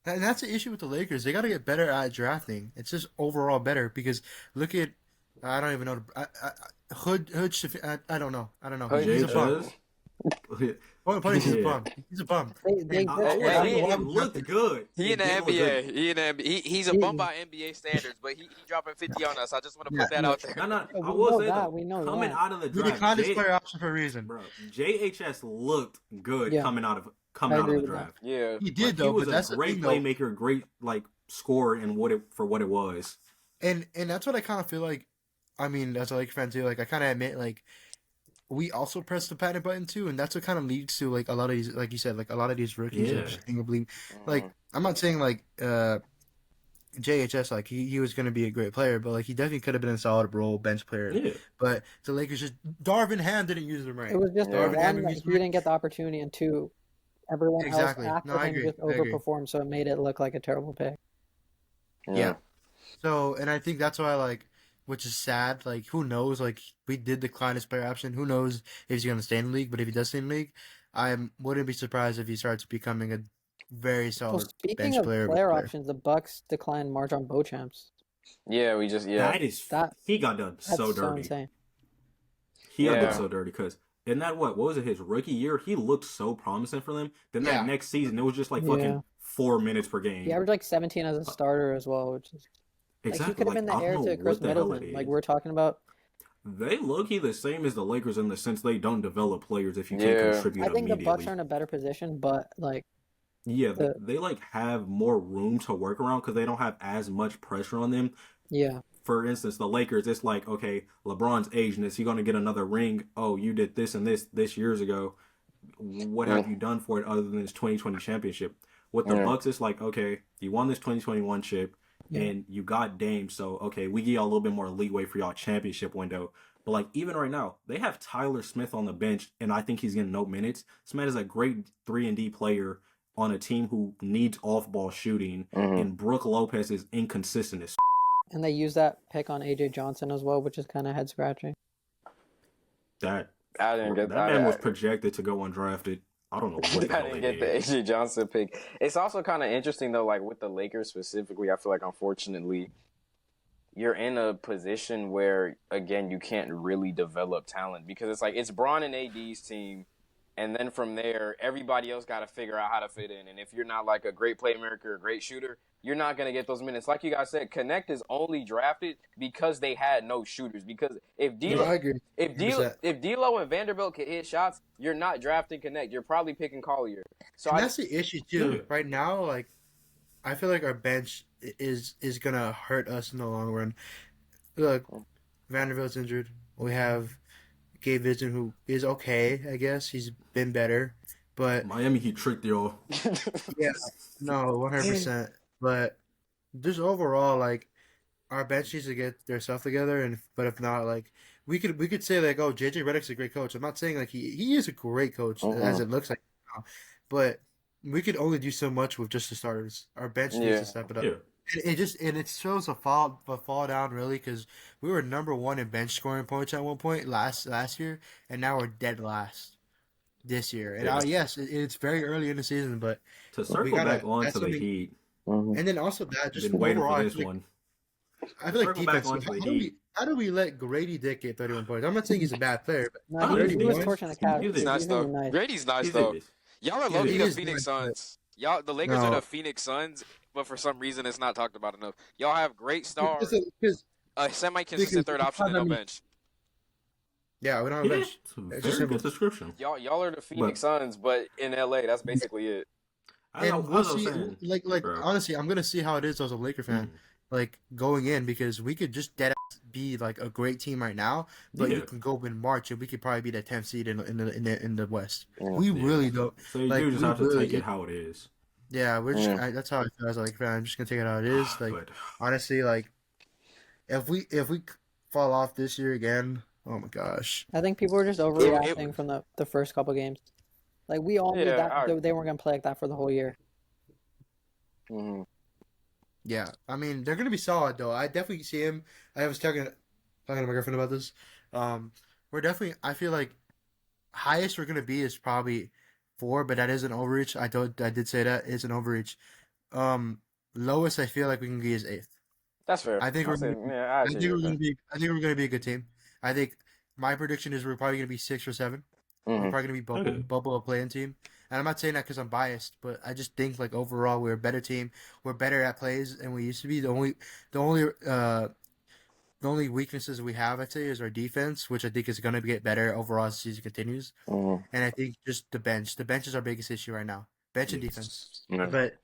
And that's the issue with the Lakers. They got to get better at drafting. It's just overall better because look at I don't even know Hood. I don't know. He's a bum. He's a bum. He's a bum. He looked good. He in the NBA. He's a bum by NBA standards, but he dropping 50 on us. I just want to put that out there. I will say that coming out of the draft, we declined this player option for a reason, bro. JHS looked good coming out of the draft. Yeah, he did though. He was but that's a great playmaker, great like scorer, and what it was. And that's what I kind of feel like. I mean, as a Lakers fan too, like I kind of admit, like we also press the panic button too, and that's what kind of leads to like a lot of these, like you said, like a lot of these rookies. Like I'm not saying like JHS, like he was going to be a great player, but like he definitely could have been a solid role bench player. Yeah. But the Lakers just Darvin Ham didn't use him right. It was just one that he didn't get the opportunity, and 2, everyone else after him just overperformed, so it made it look like a terrible pick. Yeah. So, and I think that's why like. Which is sad. Like, who knows? Like, we did decline his player option. Who knows if he's going to stay in the league? But if he does stay in the league, I wouldn't be surprised if he starts becoming a very solid bench player. Speaking of player options, the Bucks declined MarJon Beauchamp. Yeah, he got done so dirty. Insane. He got done so dirty because in that what was it, his rookie year? He looked so promising for them. Then that next season, it was just like fucking 4 minutes per game. He averaged like 17 as a starter as well, which is. Exactly. Like, he could have been the heir to Chris Middleton, like we're talking about. They low-key the same as the Lakers in the sense they don't develop players if you can't contribute immediately. I think the Bucks are in a better position, but like... Yeah, they like have more room to work around because they don't have as much pressure on them. Yeah. For instance, the Lakers, it's like, okay, LeBron's aging. Is he going to get another ring? Oh, you did this and this years ago. What have you done for it other than this 2020 championship? With the Bucks, it's like, okay, you won this 2021 chip, and you got Dame, so okay, we give y'all a little bit more leeway for y'all championship window. But like even right now, they have Tyler Smith on the bench, and I think he's getting no minutes. This man is a great 3-and-D player on a team who needs off-ball shooting, and Brook Lopez is inconsistent as. And they use that pick on AJ Johnson as well, which is kind of head scratching. That I didn't get that man was projected to go undrafted. I don't know what the I hell didn't they get the AJ Johnson pick. It's also kind of interesting though, like with the Lakers specifically. I feel like unfortunately, you're in a position where again you can't really develop talent because it's like it's Bron and AD's team, and then from there everybody else got to figure out how to fit in. And if you're not like a great playmaker or a great shooter, you're not going to get those minutes. Like you guys said, Connect is only drafted because they had no shooters. Because if D'Lo and Vanderbilt can hit shots, you're not drafting Connect. You're probably picking Collier. So that's the issue too. Right now, like I feel like our bench is gonna hurt us in the long run. Look, Vanderbilt's injured. We have Gabe Vincent, who is okay, I guess. He's been better. But Miami, he tricked y'all. Yeah, no, 100%. But just overall, like our bench needs to get their stuff together. But if not, like we could say like, oh, JJ Redick's a great coach. I'm not saying like he is a great coach as it looks like now, but we could only do so much with just the starters. Our bench needs to step it up. Yeah. It shows a fall down really because we were number 1 in bench scoring points at one point last year, and now we're dead last this year. And yes, it's very early in the season, but to circle back onto the Heat. And then also that just been overall, waiting for this one. I feel like defense. How do we let Grady Dick get 31 points? I'm not saying he's a bad player, but he was torching the couch. He's nice though. Nice. Grady's nice though. Y'all are low-key the Phoenix Suns. The Lakers are the Phoenix Suns, but for some reason it's not talked about enough. Y'all have great stars, a semi-consistent third option and no bench. Yeah, we don't have a bench. It's a very good description. Y'all are the Phoenix Suns, but in LA, that's basically it. And we'll see. Like honestly, I'm gonna see how it is as a Laker fan, like going in because we could just dead be like a great team right now, but you can go in March and we could probably be the 10th seed in the West. We really don't. So you do just have to take it how it is. Yeah, we're just. That's how I feel as a Laker fan. I'm just gonna take it how it is. Like honestly, like if we fall off this year again, oh my gosh. I think people are just overreacting from the first couple games. Like we all knew that they weren't gonna play like that for the whole year. Yeah, I mean they're gonna be solid though. I definitely see him. I was talking to my girlfriend about this. We're definitely. I feel like highest we're gonna be is probably 4, but that is an overreach. I did say that is an overreach. Lowest I feel like we can be is 8th. That's fair. I think we're gonna be a good team. I think my prediction is we're probably gonna be 6 or 7. We're probably gonna be bubble a playing team, and I'm not saying that because I'm biased, but I just think like overall we're a better team. We're better at plays than we used to be. The only weaknesses we have, I'd say, is our defense, which I think is gonna get better overall as the season continues. And I think just the bench. The bench is our biggest issue right now. Bench and defense. But